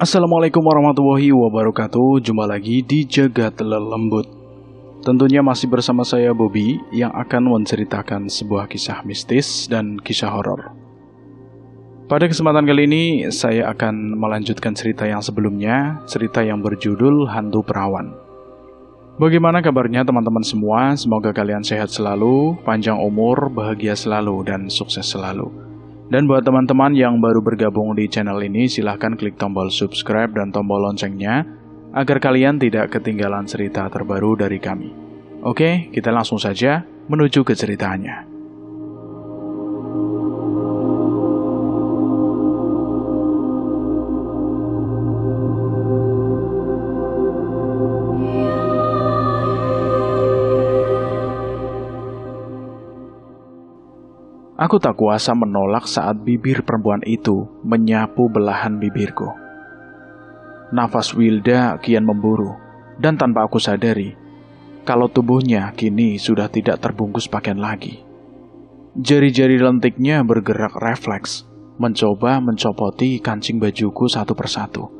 Assalamualaikum warahmatullahi wabarakatuh. Jumpa lagi di Jagat Lelembut. Tentunya masih bersama saya Bobby yang akan menceritakan sebuah kisah mistis dan kisah horor. Pada kesempatan kali ini saya akan melanjutkan cerita yang sebelumnya, cerita yang berjudul Hantu Perawan. Bagaimana kabarnya teman-teman semua? Semoga kalian sehat selalu, panjang umur, bahagia selalu, dan sukses selalu. Dan buat teman-teman yang baru bergabung di channel ini, silahkan klik tombol subscribe dan tombol loncengnya agar kalian tidak ketinggalan cerita terbaru dari kami. Oke, kita langsung saja menuju ke ceritanya. Aku tak kuasa menolak saat bibir perempuan itu menyapu belahan bibirku. Nafas Wilda kian memburu, dan tanpa aku sadari, kalau tubuhnya kini sudah tidak terbungkus pakaian lagi. Jari-jari lentiknya bergerak refleks, mencoba mencopoti kancing bajuku satu persatu.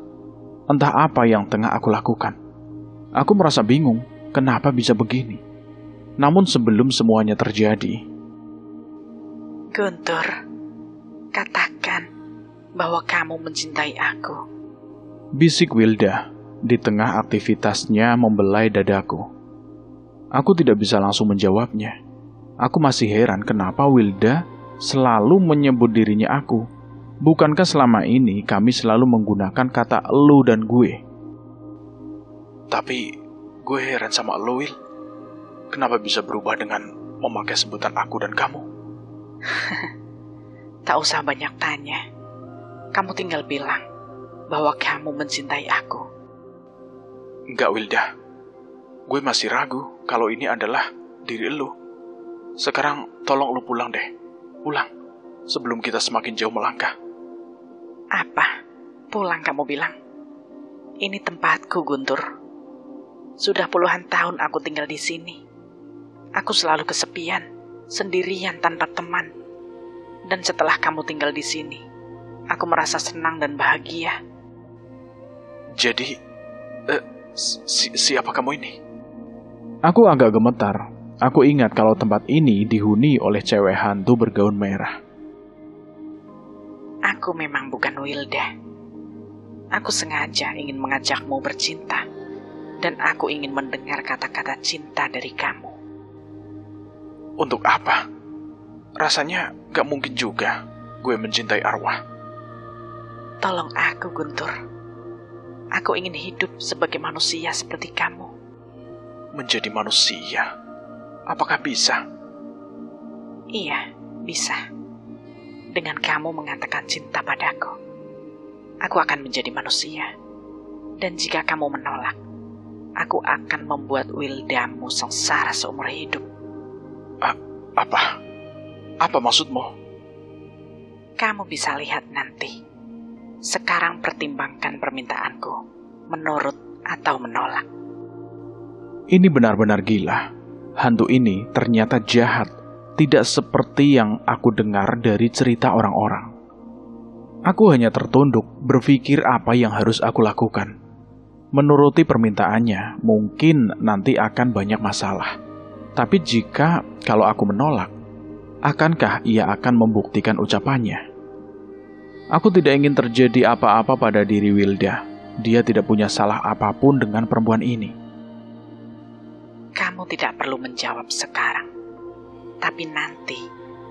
Entah apa yang tengah aku lakukan. Aku merasa bingung, kenapa bisa begini. Namun sebelum semuanya terjadi, Guntur, katakan bahwa kamu mencintai aku. bisik Wilda di tengah aktivitasnya membelai dadaku. Aku tidak bisa langsung menjawabnya. Aku masih heran kenapa Wilda selalu menyebut dirinya aku. Bukankah selama ini kami selalu menggunakan kata lu dan gue? Tapi gue heran sama lu, Wil. Kenapa bisa berubah dengan memakai sebutan aku dan kamu? Tak usah banyak tanya. Kamu tinggal bilang bahwa kamu mencintai aku. Enggak, Wilda. Gue masih ragu kalau ini adalah diri lu. Sekarang tolong lu pulang deh. Pulang, sebelum kita semakin jauh melangkah. Apa? Pulang kamu bilang? Ini tempatku, Guntur. Sudah puluhan tahun aku tinggal di sini. Aku selalu kesepian, sendirian tanpa teman. Dan setelah kamu tinggal di sini, aku merasa senang dan bahagia. Jadi, siapa kamu ini? Aku agak gemetar. Aku ingat kalau tempat ini dihuni oleh cewek hantu bergaun merah. Aku memang bukan Wilda. Aku sengaja ingin mengajakmu bercinta. Dan aku ingin mendengar kata-kata cinta dari kamu. Untuk apa? Rasanya gak mungkin juga gue mencintai arwah. Tolong aku, Guntur. Aku ingin hidup sebagai manusia seperti kamu. Menjadi manusia? Apakah bisa? Iya, bisa. Dengan kamu mengatakan cinta padaku, aku akan menjadi manusia. Dan jika kamu menolak, aku akan membuat Wildamu sengsara seumur hidup. Apa? Apa maksudmu? Kamu bisa lihat nanti. Sekarang pertimbangkan permintaanku, menurut atau menolak. Ini benar-benar gila. Hantu ini ternyata jahat, tidak seperti yang aku dengar dari cerita orang-orang. Aku hanya tertunduk, berpikir apa yang harus aku lakukan. Menuruti permintaannya, mungkin nanti akan banyak masalah. Tapi kalau aku menolak, akankah ia akan membuktikan ucapannya? Aku tidak ingin terjadi apa-apa pada diri Wilda. Dia tidak punya salah apapun dengan perempuan ini. Kamu tidak perlu menjawab sekarang. Tapi nanti,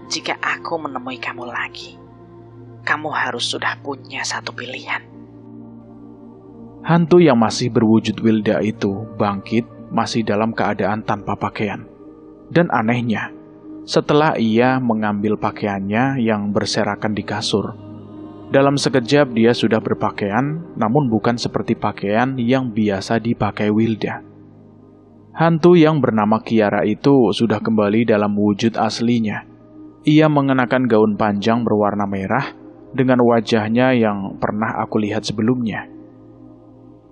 jika aku menemui kamu lagi, kamu harus sudah punya satu pilihan. Hantu yang masih berwujud Wilda itu bangkit masih dalam keadaan tanpa pakaian. Dan anehnya, setelah ia mengambil pakaiannya yang berserakan di kasur, dalam sekejap dia sudah berpakaian, namun bukan seperti pakaian yang biasa dipakai Wilda. Hantu yang bernama Kiara itu sudah kembali dalam wujud aslinya. Ia mengenakan gaun panjang berwarna merah dengan wajahnya yang pernah aku lihat sebelumnya.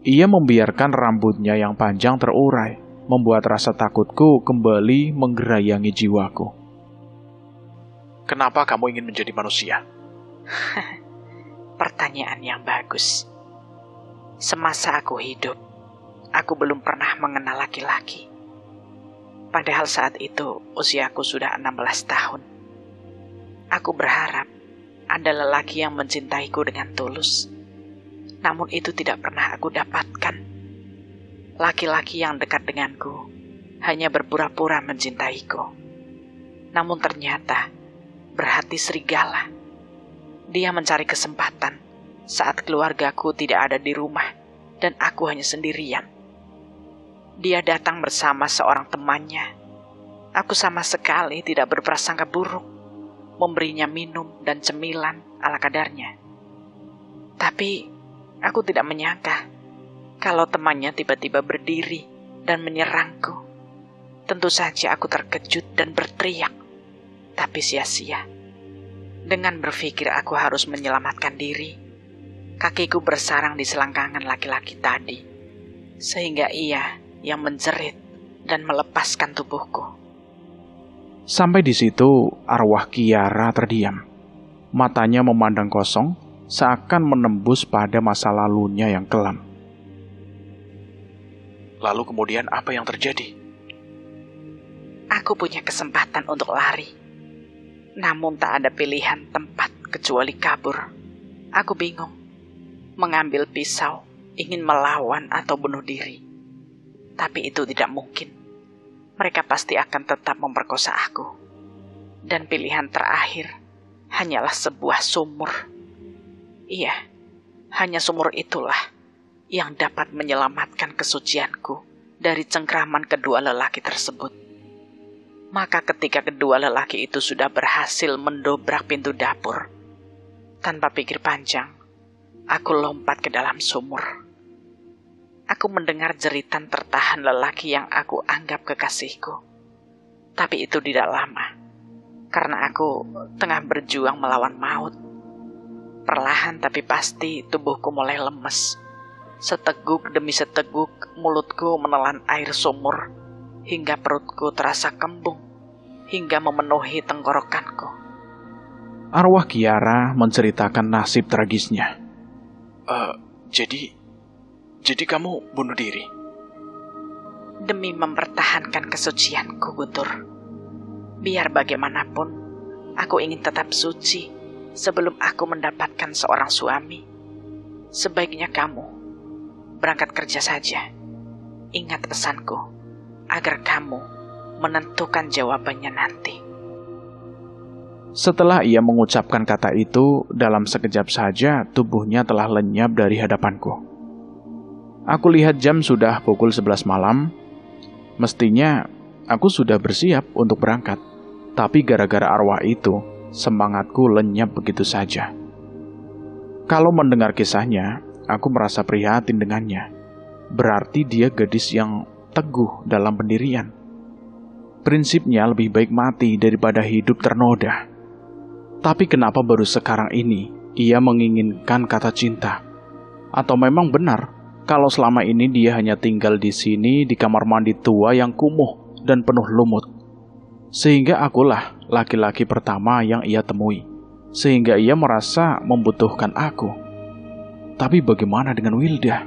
Ia membiarkan rambutnya yang panjang terurai, membuat rasa takutku kembali menggerayangi jiwaku. Kenapa kamu ingin menjadi manusia? Pertanyaan yang bagus. Semasa aku hidup, aku belum pernah mengenal laki-laki. Padahal saat itu usiaku sudah 16 tahun. Aku berharap ada lelaki yang mencintaiku dengan tulus. Namun itu tidak pernah aku dapatkan. Laki-laki yang dekat denganku hanya berpura-pura mencintaiku. Namun ternyata berhati serigala. Dia mencari kesempatan saat keluargaku tidak ada di rumah dan aku hanya sendirian. Dia datang bersama seorang temannya. Aku sama sekali tidak berprasangka buruk, memberinya minum dan cemilan ala kadarnya. Tapi aku tidak menyangka kalau temannya tiba-tiba berdiri dan menyerangku. Tentu saja aku terkejut dan berteriak, tapi sia-sia. Dengan berpikir aku harus menyelamatkan diri, kakiku bersarang di selangkangan laki-laki tadi, sehingga ia yang menjerit dan melepaskan tubuhku. Sampai di situ, arwah Kiara terdiam. Matanya memandang kosong, seakan menembus pada masa lalunya yang kelam. Lalu kemudian apa yang terjadi? Aku punya kesempatan untuk lari. Namun tak ada pilihan tempat kecuali kabur. Aku bingung. Mengambil pisau, ingin melawan atau bunuh diri. Tapi itu tidak mungkin. Mereka pasti akan tetap memperkosa aku. Dan pilihan terakhir hanyalah sebuah sumur. Iya, hanya sumur itulah yang dapat menyelamatkan kesucianku dari cengkraman kedua lelaki tersebut. Maka ketika kedua lelaki itu sudah berhasil mendobrak pintu dapur, tanpa pikir panjang, aku lompat ke dalam sumur. Aku mendengar jeritan tertahan lelaki yang aku anggap kekasihku. Tapi itu tidak lama, karena aku tengah berjuang melawan maut. Perlahan tapi pasti tubuhku mulai lemes. Seteguk demi seteguk mulutku menelan air sumur, hingga perutku terasa kembung, hingga memenuhi tenggorokanku. Arwah Kiara menceritakan nasib tragisnya. Jadi kamu bunuh diri? Demi mempertahankan kesucianku, Guntur. Biar bagaimanapun, aku ingin tetap suci sebelum aku mendapatkan seorang suami. Sebaiknya kamu berangkat kerja saja. Ingat pesanku, agar kamu menentukan jawabannya nanti. Setelah ia mengucapkan kata itu, dalam sekejap saja tubuhnya telah lenyap dari hadapanku. Aku lihat jam sudah pukul 11 malam. Mestinya aku sudah bersiap untuk berangkat. Tapi gara-gara arwah itu, semangatku lenyap begitu saja. Kalau mendengar kisahnya, aku merasa prihatin dengannya. Berarti dia gadis yang teguh dalam pendirian. Prinsipnya lebih baik mati daripada hidup ternoda. Tapi kenapa baru sekarang ini ia menginginkan kata cinta? Atau memang benar kalau selama ini dia hanya tinggal di sini di kamar mandi tua yang kumuh dan penuh lumut. Sehingga akulah laki-laki pertama yang ia temui. Sehingga ia merasa membutuhkan aku. Tapi bagaimana dengan Wilda?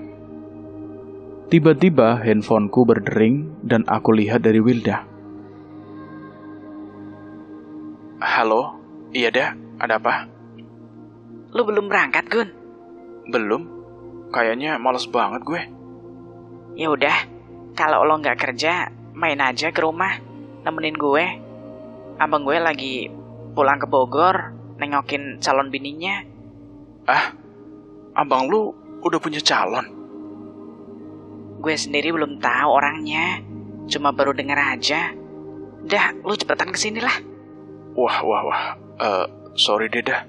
Tiba-tiba handphoneku berdering dan aku lihat dari Wilda. Halo, iya dah, ada apa? Lu belum berangkat, Gun? Belum. Kayaknya males banget gue. Ya udah, kalau lo nggak kerja, main aja ke rumah, nemenin gue. Abang gue lagi pulang ke Bogor, nengokin calon bininya. Ah, abang lu udah punya calon? Gue sendiri belum tahu orangnya, cuma baru dengar aja. Dah, lu cepetan kesini lah. Wah, sorry deh dah.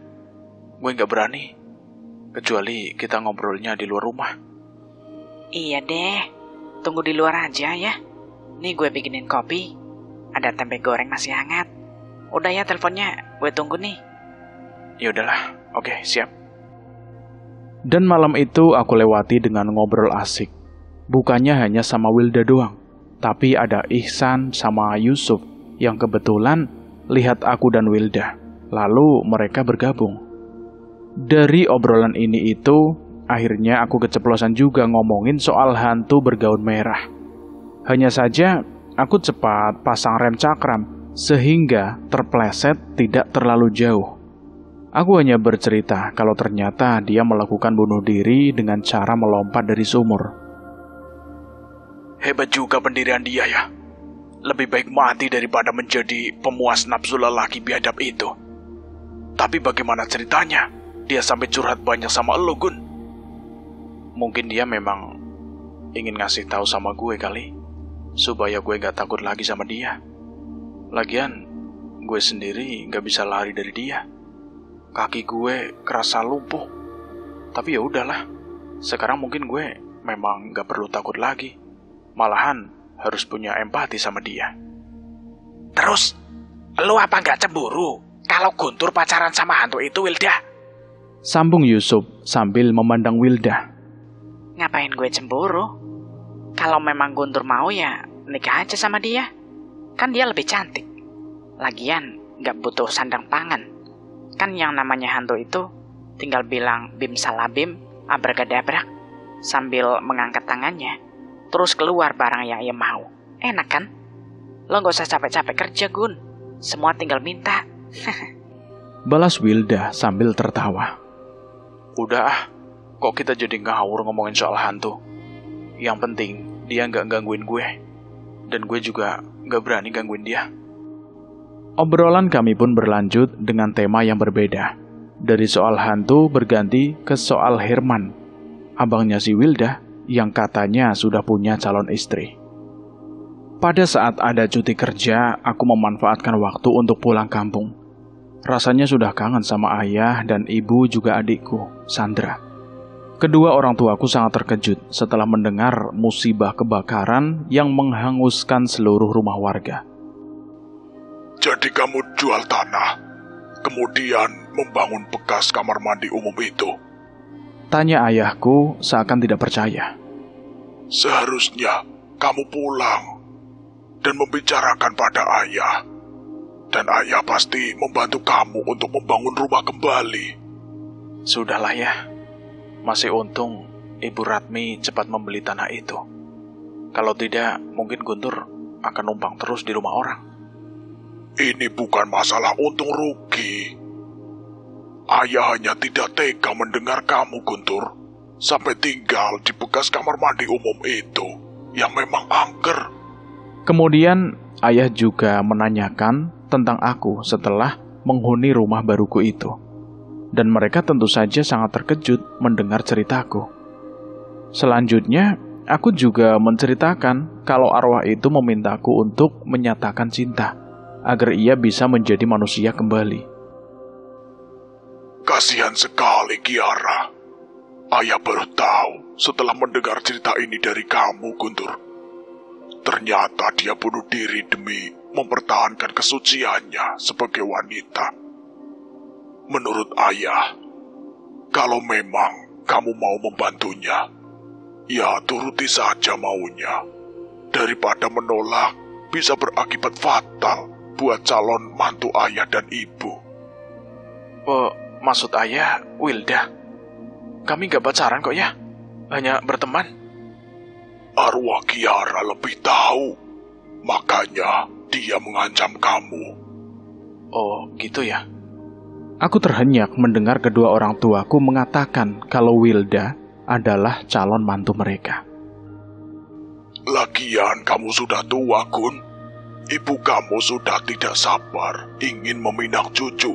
Gue nggak berani. Kecuali kita ngobrolnya di luar rumah. Iya deh, tunggu di luar aja ya. Nih gue bikinin kopi. Ada tempe goreng masih hangat. Udah ya teleponnya, gue tunggu nih. Ya udahlah, oke, siap. Dan malam itu aku lewati dengan ngobrol asik. Bukannya hanya sama Wilda doang, tapi ada Ihsan sama Yusuf yang kebetulan lihat aku dan Wilda. Lalu mereka bergabung. Dari obrolan ini itu, akhirnya aku keceplosan juga ngomongin soal hantu bergaun merah. Hanya saja, aku cepat pasang rem cakram, sehingga terpleset tidak terlalu jauh. Aku hanya bercerita kalau ternyata dia melakukan bunuh diri dengan cara melompat dari sumur. Hebat juga pendirian dia ya. Lebih baik mati daripada menjadi pemuas nafsu lelaki biadab itu. Tapi bagaimana ceritanya? Dia sampai curhat banyak sama elu, Gun. Mungkin dia memang ingin ngasih tahu sama gue kali, supaya gue gak takut lagi sama dia. Lagian, gue sendiri gak bisa lari dari dia. Kaki gue kerasa lumpuh. Tapi ya udahlah, sekarang mungkin gue memang gak perlu takut lagi. Malahan harus punya empati sama dia. Terus, lu apa gak cemburu kalau Guntur pacaran sama hantu itu, Wilda? Sambung Yusuf sambil memandang Wilda. Ngapain gue cemburu? Kalau memang Guntur mau ya nikah aja sama dia. Kan dia lebih cantik. Lagian gak butuh sandang pangan. Kan yang namanya hantu itu tinggal bilang bim salabim abracadabra sambil mengangkat tangannya. Terus keluar barang yang ia mau. Enak kan? Lo gak usah capek-capek kerja, Gun. Semua tinggal minta. Balas Wilda sambil tertawa. Udah kok kita jadi ngawur ngomongin soal hantu. Yang penting dia gak gangguin gue. Dan gue juga gak berani gangguin dia. Obrolan kami pun berlanjut dengan tema yang berbeda. Dari soal hantu berganti ke soal Herman, abangnya si Wilda, yang katanya sudah punya calon istri. Pada saat ada cuti kerja, aku memanfaatkan waktu untuk pulang kampung. Rasanya sudah kangen sama ayah dan ibu juga adikku, Sandra. Kedua orang tuaku sangat terkejut setelah mendengar musibah kebakaran yang menghanguskan seluruh rumah warga. Jadi kamu jual tanah, kemudian membangun bekas kamar mandi umum itu? Tanya ayahku seakan tidak percaya. Seharusnya kamu pulang dan membicarakan pada ayah. Dan ayah pasti membantu kamu untuk membangun rumah kembali. Sudahlah ya. Masih untung Ibu Ratmi cepat membeli tanah itu. Kalau tidak, mungkin Guntur akan numpang terus di rumah orang. Ini bukan masalah untung rugi. Ayah hanya tidak tega mendengar kamu, Guntur, sampai tinggal di bekas kamar mandi umum itu, yang memang angker. Kemudian, ayah juga menanyakan tentang aku setelah menghuni rumah baruku itu. Dan mereka tentu saja sangat terkejut mendengar ceritaku. Selanjutnya, aku juga menceritakan kalau arwah itu memintaku untuk menyatakan cinta, agar ia bisa menjadi manusia kembali. Kasihan sekali, Kiara. Ayah baru tahu setelah mendengar cerita ini dari kamu, Guntur. Ternyata dia bunuh diri demi mempertahankan kesuciannya sebagai wanita. Menurut ayah, kalau memang kamu mau membantunya, ya turuti saja maunya. Daripada menolak, bisa berakibat fatal buat calon mantu ayah dan ibu. Maksud ayah, Wilda, kami gak pacaran kok ya, hanya berteman. Arwah Kiara lebih tahu, makanya dia mengancam kamu. Oh, gitu ya? Aku terhenyak mendengar kedua orang tuaku mengatakan kalau Wilda adalah calon mantu mereka. Lagian kamu sudah tua, Gun. Ibu kamu sudah tidak sabar ingin meminang cucu.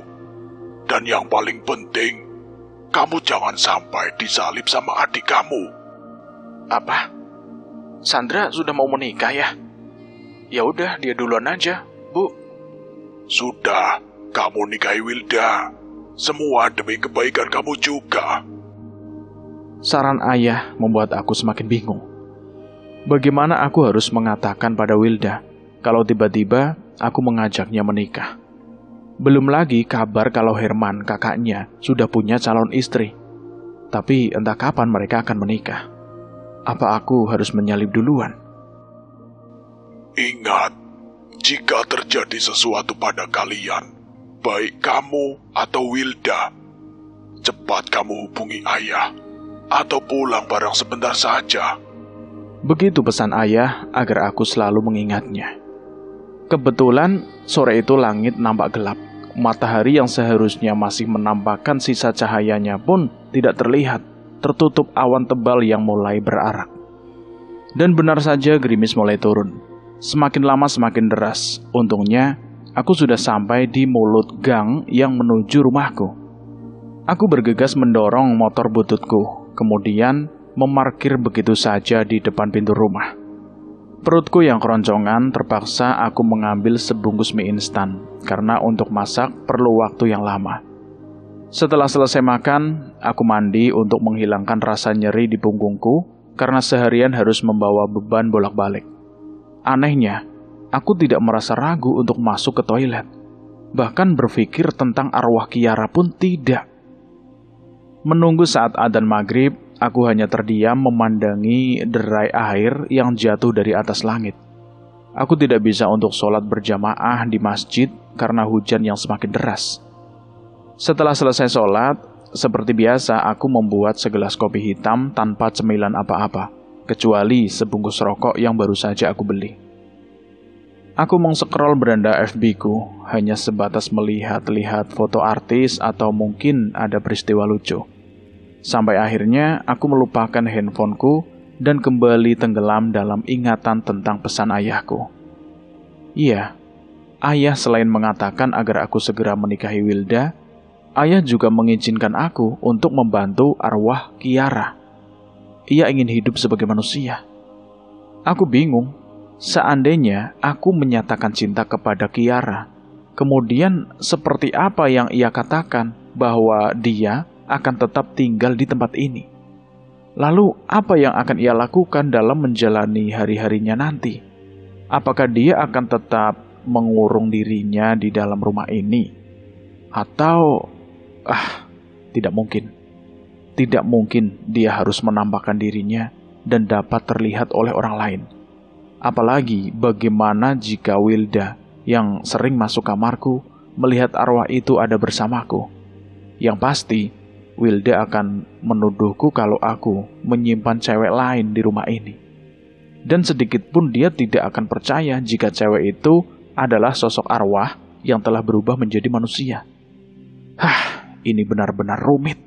Dan yang paling penting, kamu jangan sampai disalib sama adik kamu. Apa? Sandra sudah mau menikah ya? Ya udah, dia duluan aja, Bu. Sudah, kamu nikahi Wilda. Semua demi kebaikan kamu juga. Saran ayah membuat aku semakin bingung. Bagaimana aku harus mengatakan pada Wilda kalau tiba-tiba aku mengajaknya menikah? Belum lagi kabar kalau Herman, kakaknya, sudah punya calon istri. Tapi entah kapan mereka akan menikah. Apa aku harus menyalip duluan? Ingat, jika terjadi sesuatu pada kalian, baik kamu atau Wilda, cepat kamu hubungi ayah. atau pulang bareng sebentar saja. Begitu pesan ayah agar aku selalu mengingatnya. Kebetulan sore itu langit nampak gelap. Matahari yang seharusnya masih menampakkan sisa cahayanya pun tidak terlihat, tertutup awan tebal yang mulai berarak. Dan benar saja gerimis mulai turun. Semakin lama semakin deras. Untungnya aku sudah sampai di mulut gang yang menuju rumahku. Aku bergegas mendorong motor bututku, kemudian memarkir begitu saja di depan pintu rumah. Perutku yang keroncongan terpaksa aku mengambil sebungkus mie instan, karena untuk masak perlu waktu yang lama. Setelah selesai makan, aku mandi untuk menghilangkan rasa nyeri di punggungku, karena seharian harus membawa beban bolak-balik. Anehnya, aku tidak merasa ragu untuk masuk ke toilet. Bahkan berpikir tentang arwah Kiara pun tidak. Menunggu saat adzan maghrib, aku hanya terdiam memandangi derai air yang jatuh dari atas langit. Aku tidak bisa untuk sholat berjamaah di masjid karena hujan yang semakin deras. Setelah selesai sholat, seperti biasa aku membuat segelas kopi hitam tanpa cemilan apa-apa, kecuali sebungkus rokok yang baru saja aku beli. Aku mengsekrol beranda FB-ku, hanya sebatas melihat-lihat foto artis atau mungkin ada peristiwa lucu. Sampai akhirnya aku melupakan handphoneku dan kembali tenggelam dalam ingatan tentang pesan ayahku. Iya, ayah selain mengatakan agar aku segera menikahi Wilda, ayah juga mengizinkan aku untuk membantu arwah Kiara. Ia ingin hidup sebagai manusia. Aku bingung, seandainya aku menyatakan cinta kepada Kiara, kemudian seperti apa yang ia katakan bahwa dia akan tetap tinggal di tempat ini. Lalu apa yang akan ia lakukan dalam menjalani hari-harinya nanti? Apakah dia akan tetap mengurung dirinya di dalam rumah ini? Atau tidak mungkin. Tidak mungkin dia harus menampakkan dirinya dan dapat terlihat oleh orang lain. Apalagi bagaimana jika Wilda yang sering masuk kamarku melihat arwah itu ada bersamaku. Yang pasti Wilda akan menuduhku kalau aku menyimpan cewek lain di rumah ini. Dan sedikit pun dia tidak akan percaya jika cewek itu adalah sosok arwah yang telah berubah menjadi manusia. Ini benar-benar rumit.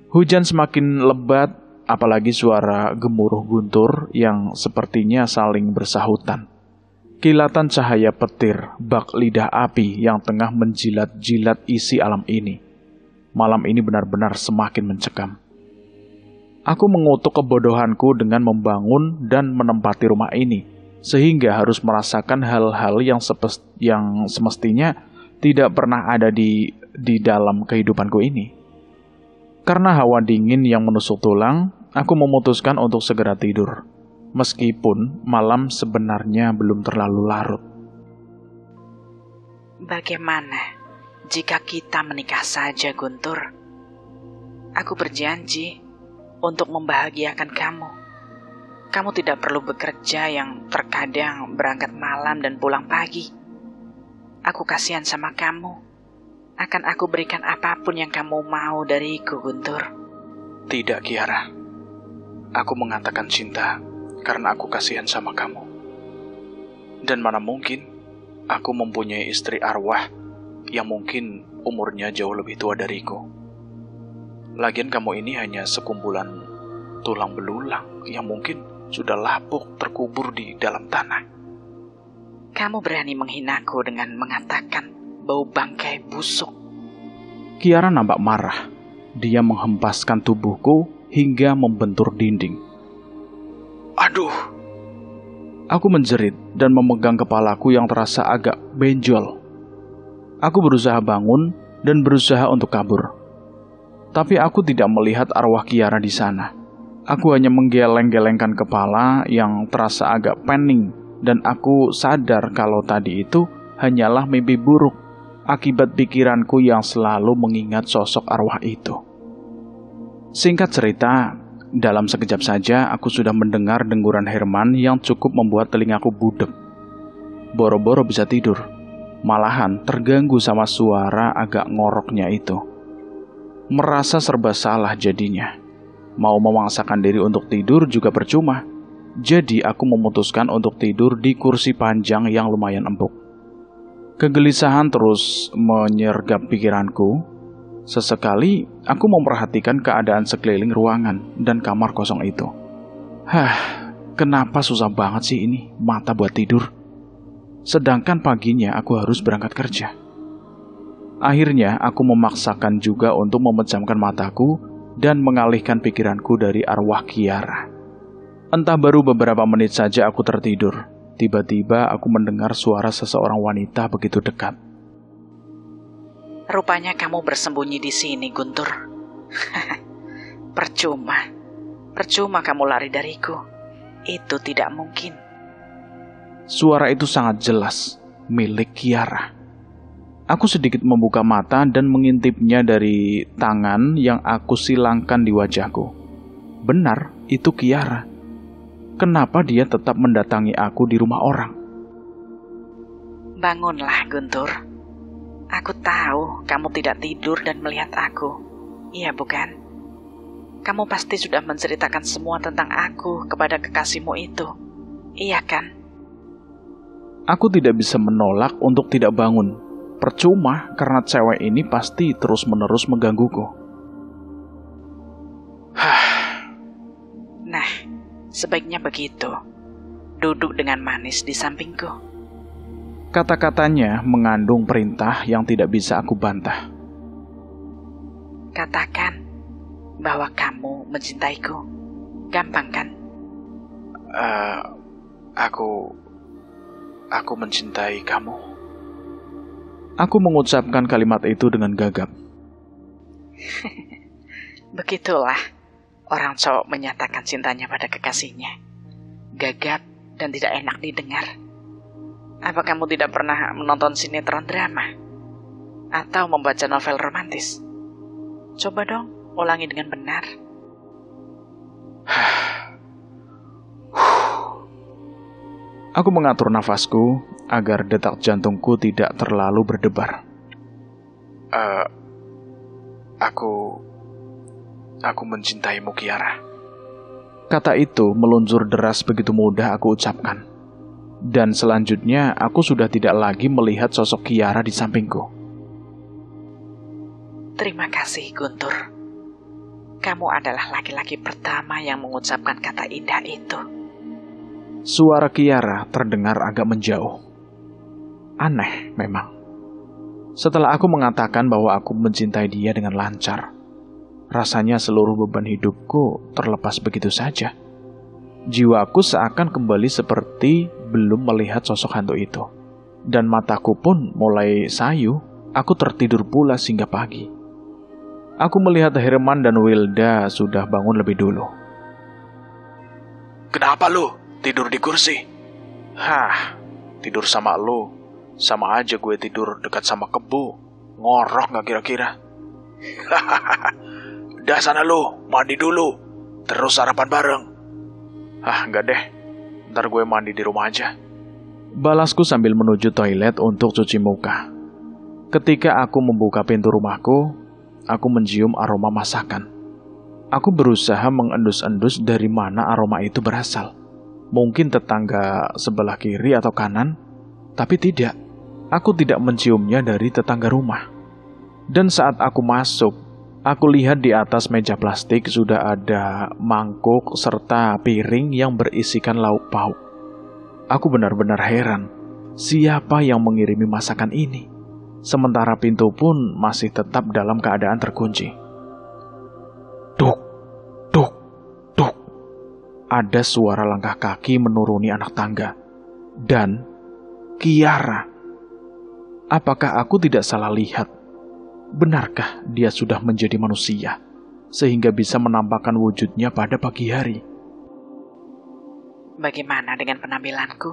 Hujan semakin lebat, apalagi suara gemuruh guntur yang sepertinya saling bersahutan. Kilatan cahaya petir, bak lidah api yang tengah menjilat-jilat isi alam ini. Malam ini benar-benar semakin mencekam. Aku mengutuk kebodohanku dengan membangun dan menempati rumah ini, sehingga harus merasakan hal-hal yang semestinya tidak pernah ada di dalam kehidupanku ini. Karena hawa dingin yang menusuk tulang, aku memutuskan untuk segera tidur, meskipun malam sebenarnya belum terlalu larut. Bagaimana jika kita menikah saja, Guntur? Aku berjanji untuk membahagiakan kamu. Kamu tidak perlu bekerja yang terkadang berangkat malam dan pulang pagi. Aku kasihan sama kamu. Akan aku berikan apapun yang kamu mau dariku, Guntur. Tidak, Kiara. Aku mengatakan cinta karena aku kasihan sama kamu. Dan mana mungkin aku mempunyai istri arwah yang mungkin umurnya jauh lebih tua dariku. Lagian kamu ini hanya sekumpulan tulang belulang yang mungkin sudah lapuk terkubur di dalam tanah. Kamu berani menghinaku dengan mengatakan bau bangkai busuk. Kiara nampak marah. Dia menghempaskan tubuhku hingga membentur dinding. Aduh! Aku menjerit dan memegang kepalaku yang terasa agak benjol. Aku berusaha bangun dan berusaha untuk kabur. Tapi aku tidak melihat arwah Kiara di sana. Aku hanya menggeleng-gelengkan kepala yang terasa agak pening, dan aku sadar kalau tadi itu hanyalah mimpi buruk akibat pikiranku yang selalu mengingat sosok arwah itu. Singkat cerita, dalam sekejap saja aku sudah mendengar denguran Herman yang cukup membuat telingaku budek. Boro-boro bisa tidur. Malahan terganggu sama suara agak ngoroknya itu. merasa serba salah jadinya. Mau memaksakan diri untuk tidur juga percuma. Jadi aku memutuskan untuk tidur di kursi panjang yang lumayan empuk. Kegelisahan terus menyergap pikiranku. Sesekali aku memperhatikan keadaan sekeliling ruangan dan kamar kosong itu. Kenapa susah banget sih ini mata buat tidur? Sedangkan paginya aku harus berangkat kerja. Akhirnya aku memaksakan juga untuk memejamkan mataku dan mengalihkan pikiranku dari arwah Kiara. Entah baru beberapa menit saja aku tertidur. Tiba-tiba aku mendengar suara seseorang wanita begitu dekat. Rupanya kamu bersembunyi di sini, Guntur. Percuma kamu lari dariku. Itu tidak mungkin. Suara itu sangat jelas, milik Kiara. Aku sedikit membuka mata dan mengintipnya dari tangan yang aku silangkan di wajahku. Benar, itu Kiara. Kenapa dia tetap mendatangi aku di rumah orang? Bangunlah, Guntur. Aku tahu kamu tidak tidur dan melihat aku. Iya bukan? Kamu pasti sudah menceritakan semua tentang aku kepada kekasihmu itu. Iya kan? Aku tidak bisa menolak untuk tidak bangun. Percuma karena cewek ini pasti terus-menerus menggangguku. Nah, sebaiknya begitu. Duduk dengan manis di sampingku. Kata-katanya mengandung perintah yang tidak bisa aku bantah. Katakan bahwa kamu mencintaiku. Gampang kan? Aku mencintai kamu. Aku mengucapkan kalimat itu dengan gagap. Begitulah orang cowok menyatakan cintanya pada kekasihnya. Gagap dan tidak enak didengar. Apa kamu tidak pernah menonton sinetron drama? Atau membaca novel romantis? Coba dong, ulangi dengan benar. Aku mengatur nafasku agar detak jantungku tidak terlalu berdebar. Aku mencintaimu, Kiara. Kata itu meluncur deras begitu mudah aku ucapkan. Dan selanjutnya aku sudah tidak lagi melihat sosok Kiara di sampingku. Terima kasih, Guntur. Kamu adalah laki-laki pertama yang mengucapkan kata indah itu. Suara Kiara terdengar agak menjauh. Aneh memang. Setelah aku mengatakan bahwa aku mencintai dia dengan lancar, rasanya seluruh beban hidupku terlepas begitu saja. Jiwaku seakan kembali seperti belum melihat sosok hantu itu. Dan mataku pun mulai sayu, aku tertidur pula hingga pagi. Aku melihat Herman dan Wilda sudah bangun lebih dulu. Kenapa lu tidur di kursi? Tidur sama lu sama aja gue tidur dekat sama kebo. Ngorok gak kira-kira? Udah sana lu, mandi dulu. Terus sarapan bareng. Enggak deh. Ntar gue mandi di rumah aja. Balasku sambil menuju toilet untuk cuci muka. Ketika aku membuka pintu rumahku, aku mencium aroma masakan. Aku berusaha mengendus-endus dari mana aroma itu berasal. Mungkin tetangga sebelah kiri atau kanan, tapi tidak. Aku tidak menciumnya dari tetangga rumah. Dan saat aku masuk, aku lihat di atas meja plastik sudah ada mangkuk serta piring yang berisikan lauk pauk. Aku benar-benar heran, siapa yang mengirimi masakan ini? Sementara pintu pun masih tetap dalam keadaan terkunci. Duk, duk, duk. Ada suara langkah kaki menuruni anak tangga. Dan Kiara. Apakah aku tidak salah lihat? Benarkah dia sudah menjadi manusia, sehingga bisa menampakkan wujudnya pada pagi hari? Bagaimana dengan penampilanku?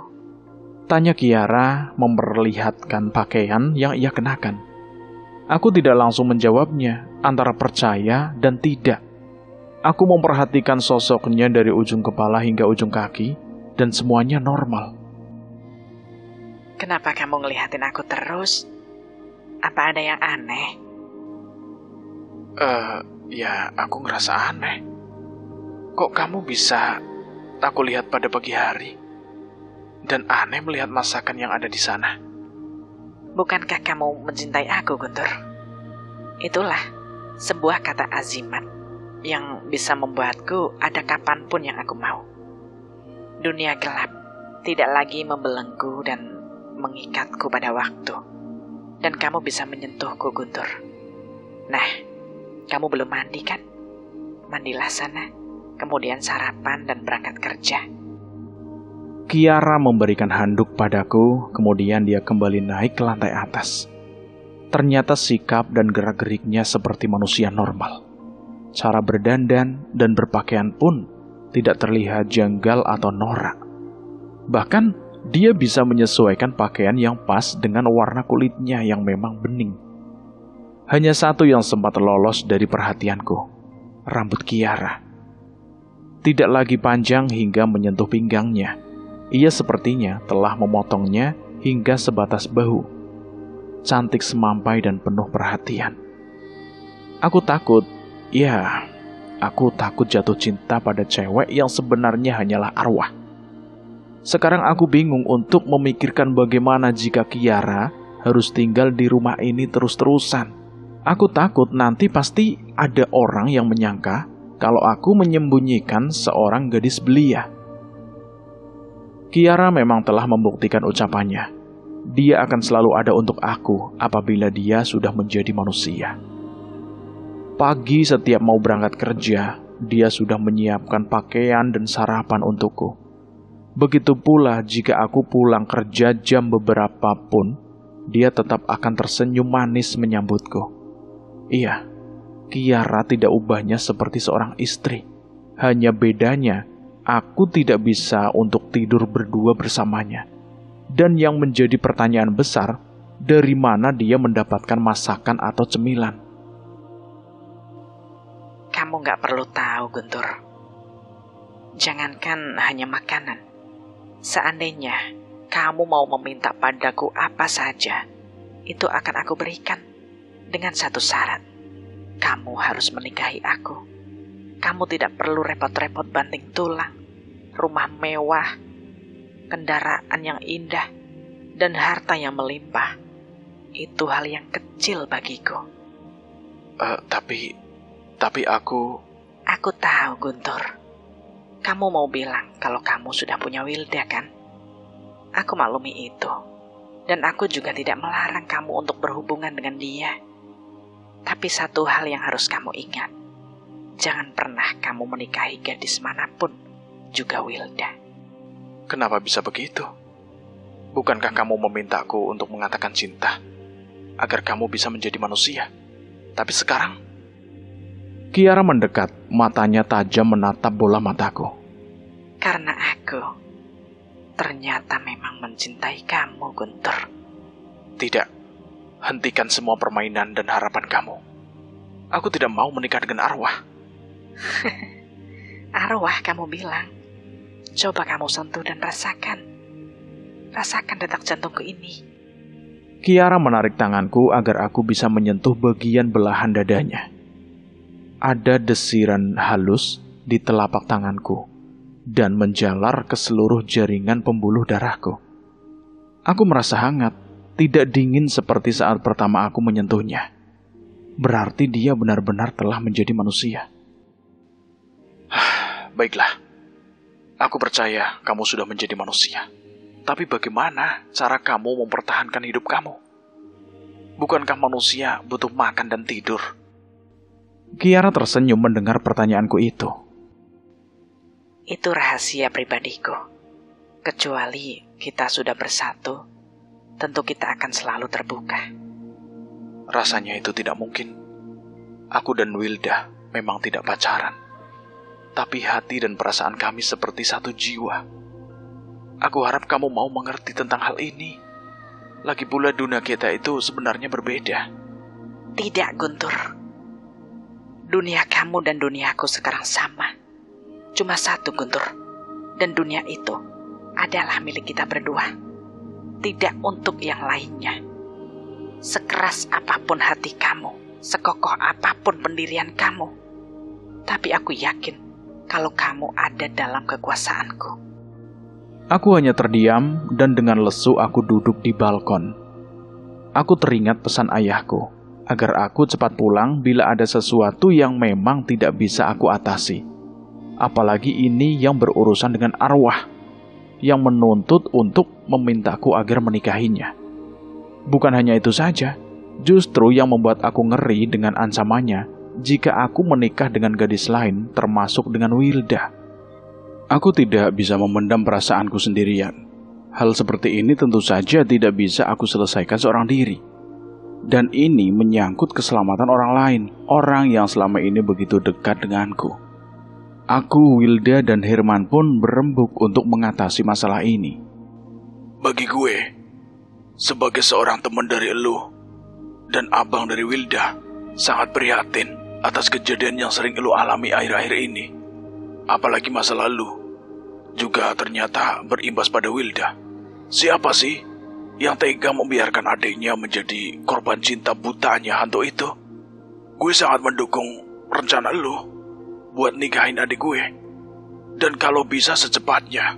Tanya Kiara memperlihatkan pakaian yang ia kenakan. Aku tidak langsung menjawabnya, antara percaya dan tidak. Aku memperhatikan sosoknya dari ujung kepala hingga ujung kaki, dan semuanya normal. Kenapa kamu ngelihatin aku terus? Apa ada yang aneh? Ya aku ngerasa aneh. Kok kamu bisa aku lihat pada pagi hari? Dan aneh melihat masakan yang ada di sana. Bukankah kamu mencintai aku, Guntur? Itulah sebuah kata azimat yang bisa membuatku ada kapanpun yang aku mau. Dunia gelap tidak lagi membelenggu dan mengikatku pada waktu. Dan kamu bisa menyentuhku, Guntur. Nah, kamu belum mandi kan? Mandilah sana, kemudian sarapan dan berangkat kerja. Kiara memberikan handuk padaku, kemudian dia kembali naik ke lantai atas. Ternyata sikap dan gerak-geriknya seperti manusia normal. Cara berdandan dan berpakaian pun tidak terlihat janggal atau norak. Bahkan, dia bisa menyesuaikan pakaian yang pas dengan warna kulitnya yang memang bening. Hanya satu yang sempat lolos dari perhatianku, rambut Kiara. Tidak lagi panjang hingga menyentuh pinggangnya. Ia sepertinya telah memotongnya hingga sebatas bahu. Cantik semampai dan penuh perhatian. Aku takut jatuh cinta pada cewek yang sebenarnya hanyalah arwah. Sekarang aku bingung untuk memikirkan bagaimana jika Kiara harus tinggal di rumah ini terus-terusan. Aku takut nanti pasti ada orang yang menyangka kalau aku menyembunyikan seorang gadis belia. Kiara memang telah membuktikan ucapannya. Dia akan selalu ada untuk aku apabila dia sudah menjadi manusia. Pagi setiap mau berangkat kerja, dia sudah menyiapkan pakaian dan sarapan untukku. Begitu pula jika aku pulang kerja jam beberapa pun, dia tetap akan tersenyum manis menyambutku. Iya, Kiara tidak ubahnya seperti seorang istri. Hanya bedanya, aku tidak bisa untuk tidur berdua bersamanya. Dan yang menjadi pertanyaan besar, dari mana dia mendapatkan masakan atau cemilan? Kamu gak perlu tahu, Guntur. Jangankan hanya makanan. Seandainya kamu mau meminta padaku apa saja, itu akan aku berikan. Dengan satu syarat, kamu harus menikahi aku. Kamu tidak perlu repot-repot banting tulang, rumah mewah, kendaraan yang indah, dan harta yang melimpah. Itu hal yang kecil bagiku. Tapi aku... Aku tahu, Guntur. Kamu mau bilang kalau kamu sudah punya Wilda, kan? Aku maklumi itu. Dan aku juga tidak melarang kamu untuk berhubungan dengan dia. Tapi satu hal yang harus kamu ingat. Jangan pernah kamu menikahi gadis manapun, juga Wilda. Kenapa bisa begitu? Bukankah kamu memintaku untuk mengatakan cinta, agar kamu bisa menjadi manusia? Tapi sekarang... Kiara mendekat, matanya tajam menatap bola mataku. Karena aku ternyata memang mencintai kamu, Guntur. Tidak. Hentikan semua permainan dan harapan kamu. Aku tidak mau menikah dengan arwah. Arwah kamu bilang. Coba kamu sentuh dan rasakan. Rasakan detak jantungku ini. Kiara menarik tanganku agar aku bisa menyentuh bagian belahan dadanya. Ada desiran halus di telapak tanganku dan menjalar ke seluruh jaringan pembuluh darahku. Aku merasa hangat, tidak dingin seperti saat pertama aku menyentuhnya. Berarti dia benar-benar telah menjadi manusia. Baiklah, aku percaya kamu sudah menjadi manusia. Tapi bagaimana cara kamu mempertahankan hidup kamu? Bukankah manusia butuh makan dan tidur? Kiara tersenyum mendengar pertanyaanku itu. Itu rahasia pribadiku. Kecuali kita sudah bersatu, tentu kita akan selalu terbuka. Rasanya itu tidak mungkin. Aku dan Wilda memang tidak pacaran. Tapi hati dan perasaan kami seperti satu jiwa. Aku harap kamu mau mengerti tentang hal ini. Lagi pula dunia kita itu sebenarnya berbeda. Tidak, Guntur. Dunia kamu dan duniaku sekarang sama. Cuma satu, Guntur. Dan dunia itu adalah milik kita berdua. Tidak untuk yang lainnya. Sekeras apapun hati kamu, sekokoh apapun pendirian kamu. Tapi aku yakin kalau kamu ada dalam kekuasaanku. Aku hanya terdiam dan dengan lesu aku duduk di balkon. Aku teringat pesan ayahku, agar aku cepat pulang bila ada sesuatu yang memang tidak bisa aku atasi. Apalagi ini yang berurusan dengan arwah, yang menuntut untuk memintaku agar menikahinya. Bukan hanya itu saja, justru yang membuat aku ngeri dengan ancamannya jika aku menikah dengan gadis lain, termasuk dengan Wilda. Aku tidak bisa memendam perasaanku sendirian. Hal seperti ini tentu saja tidak bisa aku selesaikan seorang diri. Dan ini menyangkut keselamatan orang lain, orang yang selama ini begitu dekat denganku. Aku, Wilda, dan Herman pun berembuk untuk mengatasi masalah ini. Bagi gue, sebagai seorang teman dari elu dan abang dari Wilda, sangat prihatin atas kejadian yang sering elu alami akhir-akhir ini. Apalagi masa lalu juga ternyata berimbas pada Wilda. Siapa sih yang tega membiarkan adiknya menjadi korban cinta butanya hantu itu? Gue sangat mendukung rencana lu buat nikahin adik gue. Dan kalau bisa secepatnya.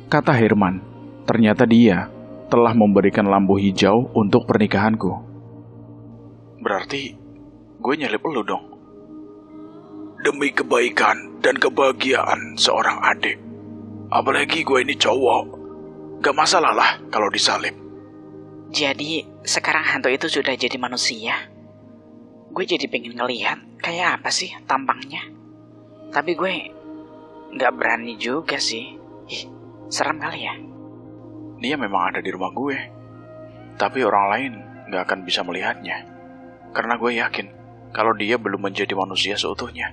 Kata Herman, ternyata dia telah memberikan lampu hijau untuk pernikahanku. Berarti gue nyelip lu dong. Demi kebaikan dan kebahagiaan seorang adik. Apalagi gue ini cowok, gak masalah lah kalau disalib. Jadi sekarang hantu itu sudah jadi manusia. Gue jadi pengen ngelihat kayak apa sih tampangnya. Tapi gue gak berani juga sih. Serem kali ya. Dia memang ada di rumah gue, tapi orang lain gak akan bisa melihatnya. Karena gue yakin kalau dia belum menjadi manusia seutuhnya,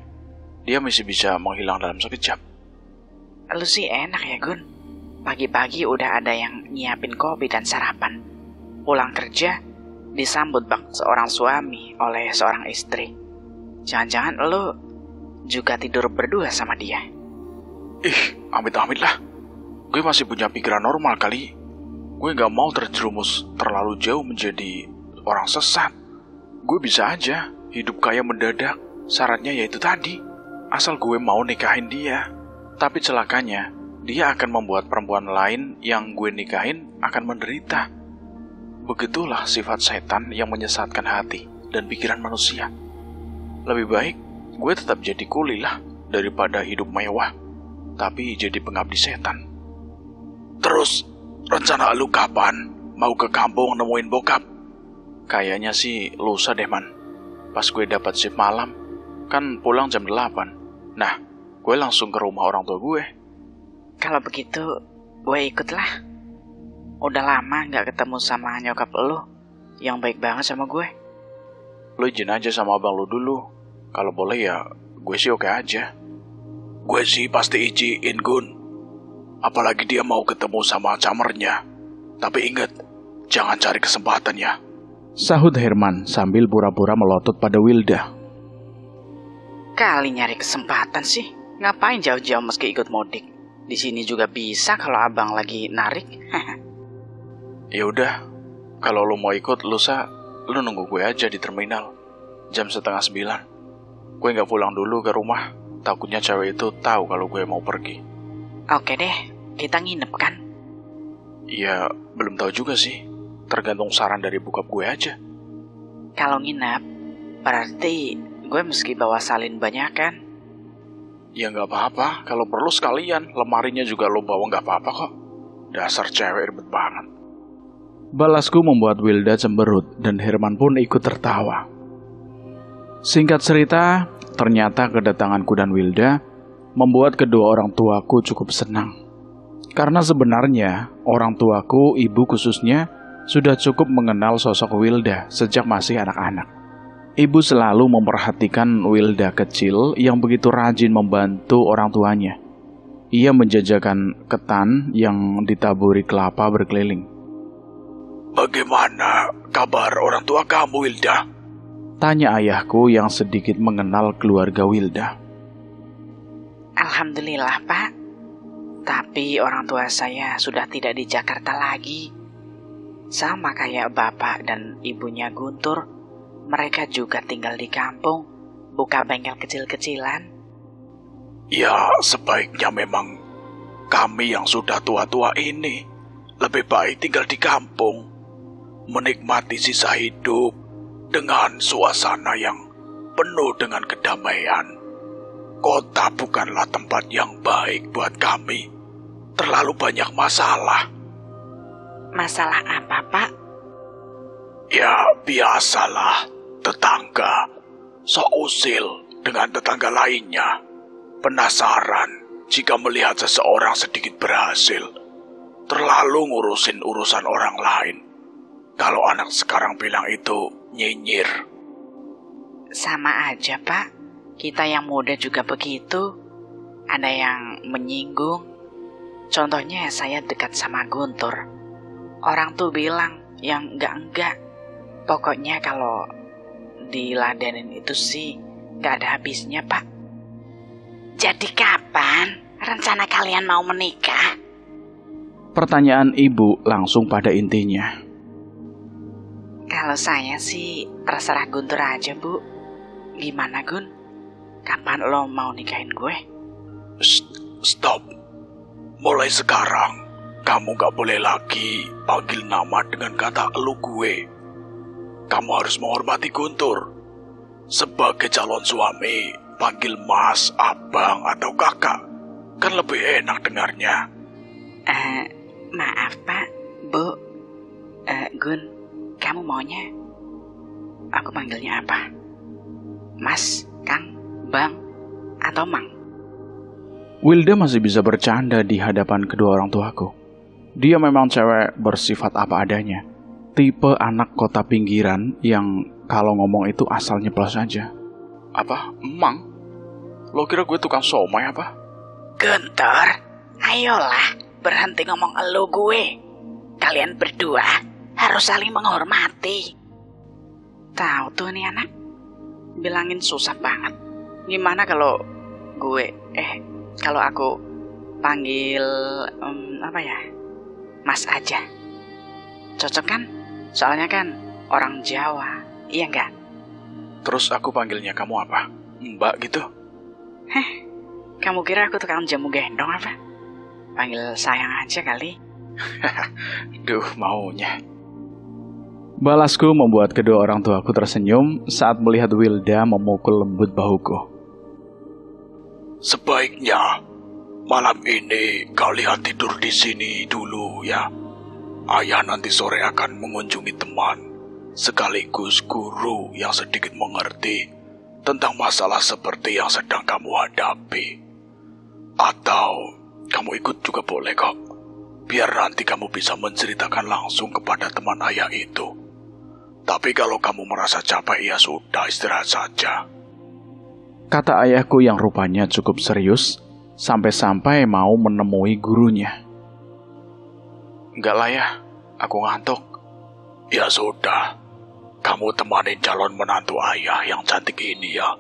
dia masih bisa menghilang dalam sekejap. Lu sih enak ya, Gun. Pagi-pagi udah ada yang nyiapin kopi dan sarapan. Pulang kerja, disambut bak seorang suami oleh seorang istri. Jangan-jangan lu juga tidur berdua sama dia. Amit-amit lah. Gue masih punya pikiran normal kali. Gue gak mau terjerumus terlalu jauh menjadi orang sesat. Gue bisa aja hidup kaya mendadak. Syaratnya yaitu tadi, asal gue mau nikahin dia. Tapi celakanya, dia akan membuat perempuan lain yang gue nikahin akan menderita. Begitulah sifat setan yang menyesatkan hati dan pikiran manusia. Lebih baik gue tetap jadi kuli lah daripada hidup mewah, tapi jadi pengabdi setan. Terus, rencana lu kapan mau ke kampung nemuin bokap? Kayaknya sih lusa deh, Man. Pas gue dapat shift malam, kan pulang jam 8. Nah, gue langsung ke rumah orang tua gue. Kalau begitu, gue ikutlah. Udah lama gak ketemu sama nyokap lu yang baik banget sama gue. Lu izin aja sama abang lu dulu. Kalau boleh ya, gue sih oke aja. Gue sih pasti izin, Gun. Apalagi dia mau ketemu sama camernya. Tapi ingat, jangan cari kesempatan ya. Sahut Herman sambil pura-pura melotot pada Wilda. Kali nyari kesempatan sih. Ngapain jauh-jauh meski ikut mudik? Di sini juga bisa kalau abang lagi narik. Ya udah, kalau lu mau ikut lusa, lu nunggu gue aja di terminal. Jam 8:30. Gue nggak pulang dulu ke rumah. Takutnya cewek itu tahu kalau gue mau pergi. Oke deh, kita nginep kan? Ya, belum tahu juga sih. Tergantung saran dari bokap gue aja. Kalau nginep, berarti gue mesti bawa salin banyak kan? Ya nggak apa-apa, kalau perlu sekalian. Lemarinya juga lo bawa nggak apa-apa kok. Dasar cewek ribet banget. Balasku membuat Wilda cemberut dan Herman pun ikut tertawa. Singkat cerita, ternyata kedatanganku dan Wilda membuat kedua orang tuaku cukup senang. Karena sebenarnya orang tuaku, ibu khususnya, sudah cukup mengenal sosok Wilda sejak masih anak-anak. Ibu selalu memperhatikan Wilda kecil yang begitu rajin membantu orang tuanya. Ia menjajakan ketan yang ditaburi kelapa berkeliling. Bagaimana kabar orang tua kamu, Wilda? Tanya ayahku yang sedikit mengenal keluarga Wilda. Alhamdulillah, Pak. Tapi orang tua saya sudah tidak di Jakarta lagi. Sama kayak bapak dan ibunya Guntur, mereka juga tinggal di kampung, buka bengkel kecil-kecilan. Ya, sebaiknya memang kami yang sudah tua-tua ini lebih baik tinggal di kampung, menikmati sisa hidup dengan suasana yang penuh dengan kedamaian. Kota bukanlah tempat yang baik buat kami. Terlalu banyak masalah. Masalah apa, Pak? Ya, biasalah. Tetangga sok usil dengan tetangga lainnya. Penasaran jika melihat seseorang sedikit berhasil. Terlalu ngurusin urusan orang lain. Kalau anak sekarang bilang itu nyinyir. Sama aja, Pak. Kita yang muda juga begitu. Ada yang menyinggung. Contohnya saya dekat sama Guntur. Orang tuh bilang yang enggak-enggak. Pokoknya kalau diladenin itu sih gak ada habisnya, Pak. Jadi kapan rencana kalian mau menikah? Pertanyaan ibu langsung pada intinya. Kalau saya sih terserah Guntur aja, Bu. Gimana, Gun? Kapan lo mau nikahin gue? Stop. Mulai sekarang, kamu gak boleh lagi panggil nama dengan kata elu gue. Kamu harus menghormati Guntur. Sebagai calon suami, panggil mas, abang, atau kakak. Kan lebih enak dengarnya. Maaf, Pak, Bu. Gun, kamu maunya aku panggilnya apa? Mas, Kang, Bang, atau Mang? Wilda masih bisa bercanda di hadapan kedua orang tuaku. Dia memang cewek bersifat apa adanya. Tipe anak kota pinggiran yang kalau ngomong itu asal nyeplos aja. Apa? Emang? Lo kira gue tukang somai apa? Guntur, ayolah berhenti ngomong elu gue. Kalian berdua harus saling menghormati. Tahu tuh nih anak, bilangin susah banget. Gimana kalau kalau aku panggil Mas aja. Cocok kan? Soalnya kan orang Jawa, iya enggak? Terus aku panggilnya kamu apa? Mbak gitu? Kamu kira aku tukang jamu gendong apa? Panggil sayang aja kali. Duh, maunya. Balasku membuat kedua orang tuaku tersenyum saat melihat Wilda memukul lembut bahuku. Sebaiknya malam ini kalian tidur di sini dulu ya. Ayah nanti sore akan mengunjungi teman, sekaligus guru yang sedikit mengerti tentang masalah seperti yang sedang kamu hadapi. Atau kamu ikut juga boleh kok, biar nanti kamu bisa menceritakan langsung kepada teman ayah itu. Tapi kalau kamu merasa capek, ya sudah, istirahat saja. Kata ayahku yang rupanya cukup serius, sampai-sampai mau menemui gurunya. Enggak lah ya, aku ngantuk. Ya sudah, kamu temanin calon menantu ayah yang cantik ini ya.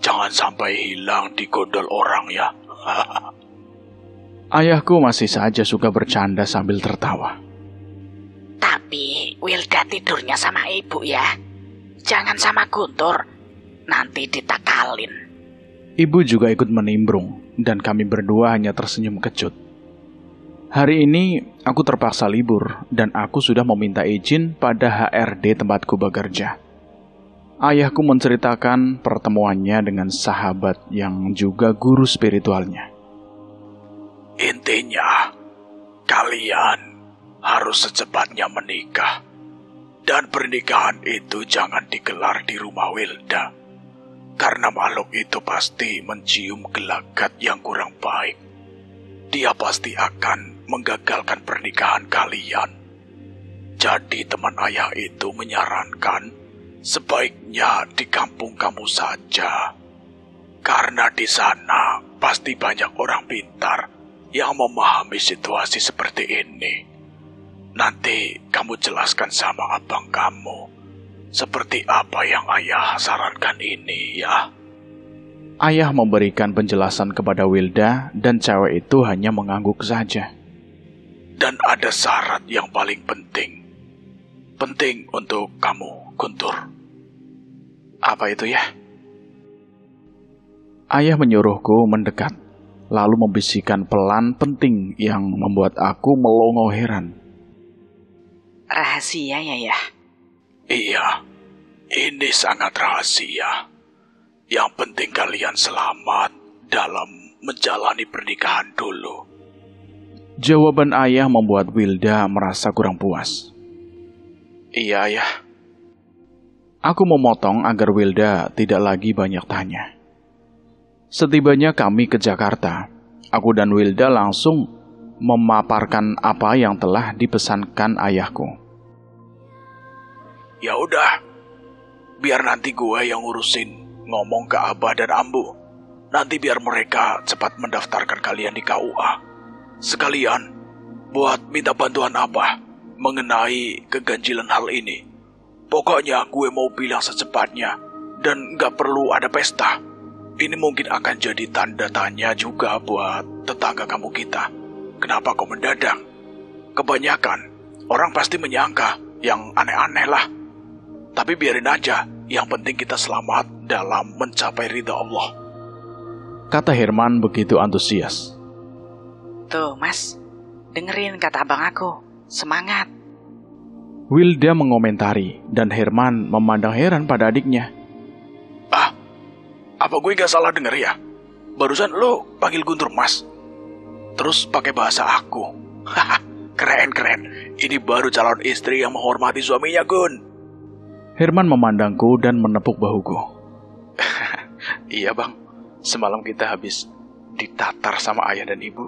Jangan sampai hilang di gondol orang ya. Ayahku masih saja suka bercanda sambil tertawa. Tapi Wilda tidurnya sama ibu ya. Jangan sama Guntur, nanti ditakalin. Ibu juga ikut menimbrung, dan kami berdua hanya tersenyum kecut. Hari ini aku terpaksa libur, dan aku sudah meminta izin pada HRD tempatku bekerja. Ayahku menceritakan pertemuannya dengan sahabat yang juga guru spiritualnya. Intinya, kalian harus secepatnya menikah. Dan pernikahan itu jangan digelar di rumah Wilda. Karena makhluk itu pasti mencium gelagat yang kurang baik. Dia pasti akan menggagalkan pernikahan kalian. Jadi teman ayah itu menyarankan sebaiknya di kampung kamu saja. Karena di sana pasti banyak orang pintar yang memahami situasi seperti ini. Nanti kamu jelaskan sama abang kamu seperti apa yang ayah sarankan ini ya. Ayah memberikan penjelasan kepada Wilda dan cewek itu hanya mengangguk saja. Dan ada syarat yang paling penting. Penting untuk kamu, Guntur. Apa itu ya? Ayah menyuruhku mendekat, lalu membisikkan pelan penting yang membuat aku melongo heran. Rahasia ya? Iya, ini sangat rahasia. Yang penting kalian selamat dalam menjalani pernikahan dulu. Jawaban ayah membuat Wilda merasa kurang puas. Iya, Ayah. Aku memotong agar Wilda tidak lagi banyak tanya. Setibanya kami ke Jakarta, aku dan Wilda langsung memaparkan apa yang telah dipesankan ayahku. Ya udah, biar nanti gue yang ngurusin, ngomong ke Abah dan Ambu. Nanti biar mereka cepat mendaftarkan kalian di KUA. Sekalian, buat minta bantuan Abah mengenai keganjilan hal ini. Pokoknya gue mau bilang secepatnya, dan gak perlu ada pesta. Ini mungkin akan jadi tanda tanya juga buat tetangga kamu kita. Kenapa kau mendadak? Kebanyakan orang pasti menyangka yang aneh-aneh lah. Tapi biarin aja, yang penting kita selamat dalam mencapai ridha Allah. Kata Herman begitu antusias. Tuh mas, dengerin kata abang aku. Semangat. Wilda mengomentari dan Herman memandang heran pada adiknya. Apa gue gak salah denger ya? Barusan lo panggil Guntur mas, terus pakai bahasa aku. Haha, keren. Ini baru calon istri yang menghormati suaminya, Gun. Herman memandangku dan menepuk bahuku. Iya bang, semalam kita habis ditatar sama ayah dan ibu.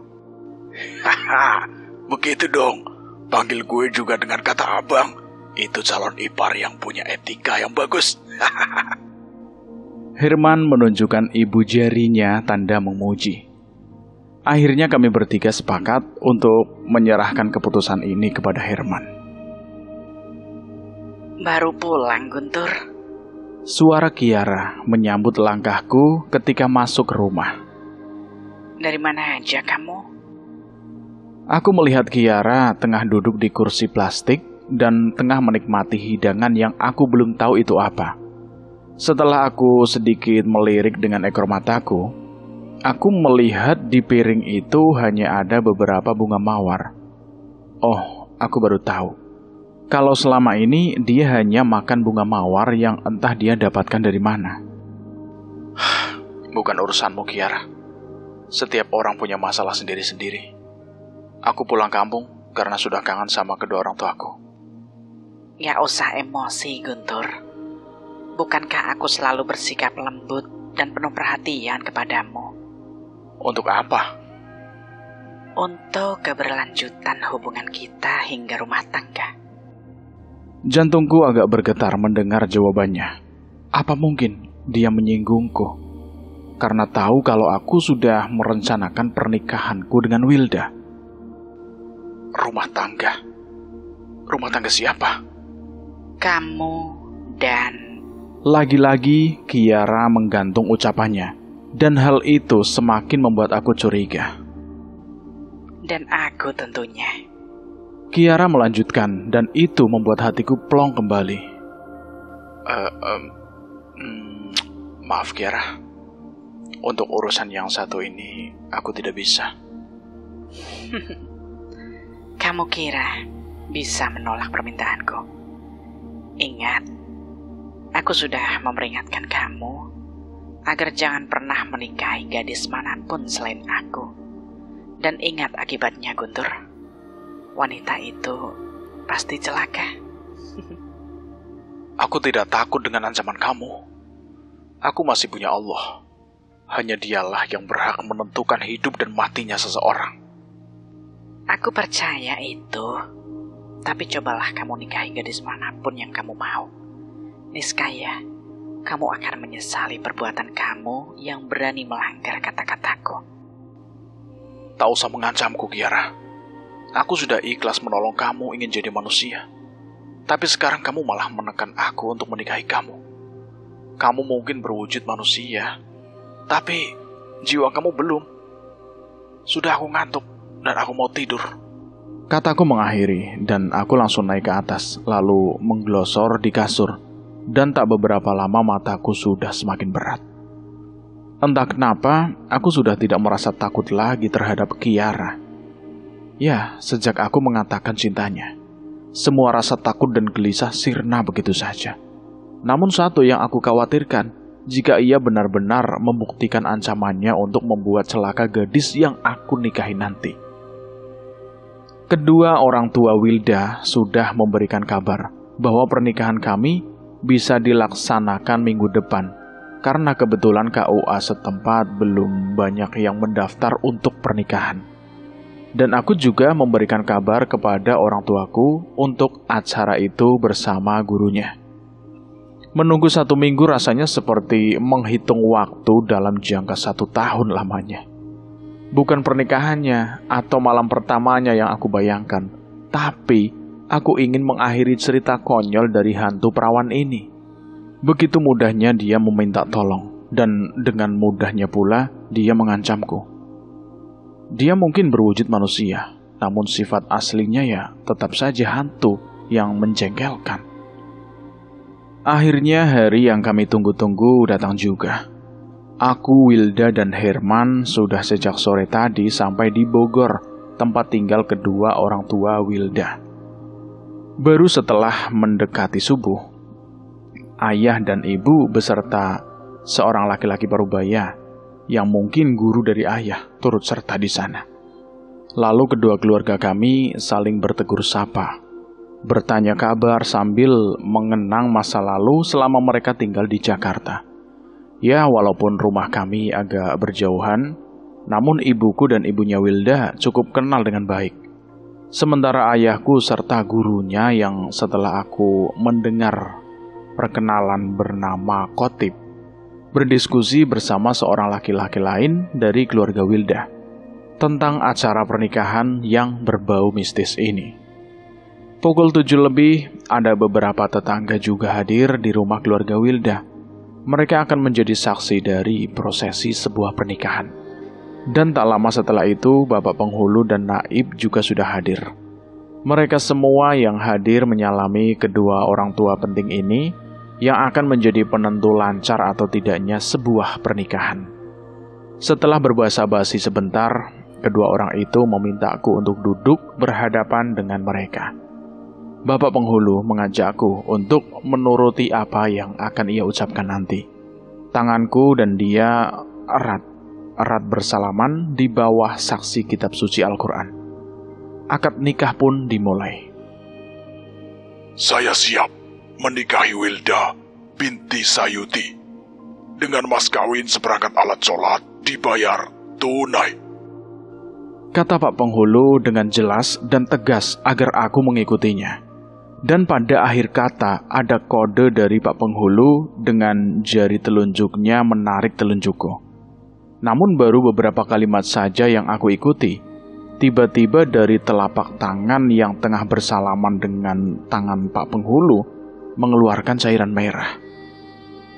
Haha, begitu dong. Panggil gue juga dengan kata abang. Itu calon ipar yang punya etika yang bagus. Herman menunjukkan ibu jarinya tanda memuji. Akhirnya kami bertiga sepakat untuk menyerahkan keputusan ini kepada Herman. Baru pulang, Guntur. Suara Kiara menyambut langkahku ketika masuk ke rumah. Dari mana aja kamu? Aku melihat Kiara tengah duduk di kursi plastik dan tengah menikmati hidangan yang aku belum tahu itu apa. Setelah aku sedikit melirik dengan ekor mataku, aku melihat di piring itu hanya ada beberapa bunga mawar. Oh, aku baru tahu. Kalau selama ini dia hanya makan bunga mawar yang entah dia dapatkan dari mana. Bukan urusanmu, Kiara. Setiap orang punya masalah sendiri-sendiri. Aku pulang kampung karena sudah kangen sama kedua orang tuaku. Gak usah emosi, Guntur. Bukankah aku selalu bersikap lembut dan penuh perhatian kepadamu? Untuk apa? Untuk keberlanjutan hubungan kita hingga rumah tangga. Jantungku agak bergetar mendengar jawabannya. Apa mungkin dia menyingsingku? Karena tahu kalau aku sudah merencanakan pernikahanku dengan Wilda. Rumah tangga? Rumah tangga siapa? Kamu dan... Lagi-lagi Kiara menggantung ucapannya, dan hal itu semakin membuat aku curiga. Dan aku tentunya. Kiara melanjutkan, dan itu membuat hatiku plong kembali. Maaf Kiara, untuk urusan yang satu ini aku tidak bisa. Kamu kira bisa menolak permintaanku? Ingat, aku sudah memperingatkan kamu agar jangan pernah menikahi gadis manapun selain aku. Dan ingat akibatnya, Guntur. Wanita itu pasti celaka. Aku tidak takut dengan ancaman kamu. Aku masih punya Allah. Hanya dialah yang berhak menentukan hidup dan matinya seseorang. Aku percaya itu. Tapi cobalah kamu nikahi gadis manapun yang kamu mau. Niscaya, kamu akan menyesali perbuatan kamu yang berani melanggar kata-kataku. Tak usah mengancamku, Kiara. Aku sudah ikhlas menolong kamu ingin jadi manusia. Tapi sekarang kamu malah menekan aku untuk menikahi kamu. Kamu mungkin berwujud manusia, tapi jiwa kamu belum. Sudah aku ngantuk dan aku mau tidur. Kataku mengakhiri dan aku langsung naik ke atas, lalu menggelosor di kasur. dan tak beberapa lama mataku sudah semakin berat. Entah kenapa, aku sudah tidak merasa takut lagi terhadap Kiara. Ya, sejak aku mengatakan cintanya, semua rasa takut dan gelisah sirna begitu saja. Namun satu yang aku khawatirkan, jika ia benar-benar membuktikan ancamannya untuk membuat celaka gadis yang aku nikahi nanti. Kedua orang tua Wilda sudah memberikan kabar bahwa pernikahan kami bisa dilaksanakan minggu depan, karena kebetulan KUA setempat belum banyak yang mendaftar untuk pernikahan. Dan aku juga memberikan kabar kepada orang tuaku untuk acara itu bersama gurunya. Menunggu 1 minggu rasanya seperti menghitung waktu dalam jangka 1 tahun lamanya. Bukan pernikahannya atau malam pertamanya yang aku bayangkan, tapi aku ingin mengakhiri cerita konyol dari hantu perawan ini. Begitu mudahnya dia meminta tolong, dan dengan mudahnya pula dia mengancamku. Dia mungkin berwujud manusia, namun sifat aslinya ya tetap saja hantu yang menjengkelkan. Akhirnya hari yang kami tunggu-tunggu datang juga. Aku, Wilda, dan Herman sudah sejak sore tadi sampai di Bogor, tempat tinggal kedua orang tua Wilda. Baru setelah mendekati subuh, ayah dan ibu beserta seorang laki-laki parubaya yang mungkin guru dari ayah turut serta di sana. Lalu kedua keluarga kami saling bertegur sapa, bertanya kabar sambil mengenang masa lalu selama mereka tinggal di Jakarta. Ya, walaupun rumah kami agak berjauhan, namun ibuku dan ibunya Wilda cukup kenal dengan baik. Sementara ayahku serta gurunya yang setelah aku mendengar perkenalan bernama Kotip berdiskusi bersama seorang laki-laki lain dari keluarga Wilda tentang acara pernikahan yang berbau mistis ini. Pukul 7 lebih, ada beberapa tetangga juga hadir di rumah keluarga Wilda. Mereka akan menjadi saksi dari prosesi sebuah pernikahan. Dan tak lama setelah itu, Bapak Penghulu dan Naib juga sudah hadir. Mereka semua yang hadir menyalami kedua orang tua penting ini, yang akan menjadi penentu lancar atau tidaknya sebuah pernikahan. Setelah berbahasa basi sebentar, kedua orang itu memintaku untuk duduk berhadapan dengan mereka. Bapak Penghulu mengajakku untuk menuruti apa yang akan ia ucapkan nanti. Tanganku dan dia erat bersalaman di bawah saksi kitab suci Al-Quran. Akad nikah pun dimulai. Saya siap menikahi Wilda binti Sayuti dengan mas kawin seperangkat alat sholat dibayar tunai, kata Pak Penghulu dengan jelas dan tegas agar aku mengikutinya. Dan pada akhir kata ada kode dari Pak Penghulu dengan jari telunjuknya menarik telunjukku. Namun baru beberapa kalimat saja yang aku ikuti, tiba-tiba dari telapak tangan yang tengah bersalaman dengan tangan Pak Penghulu mengeluarkan cairan merah.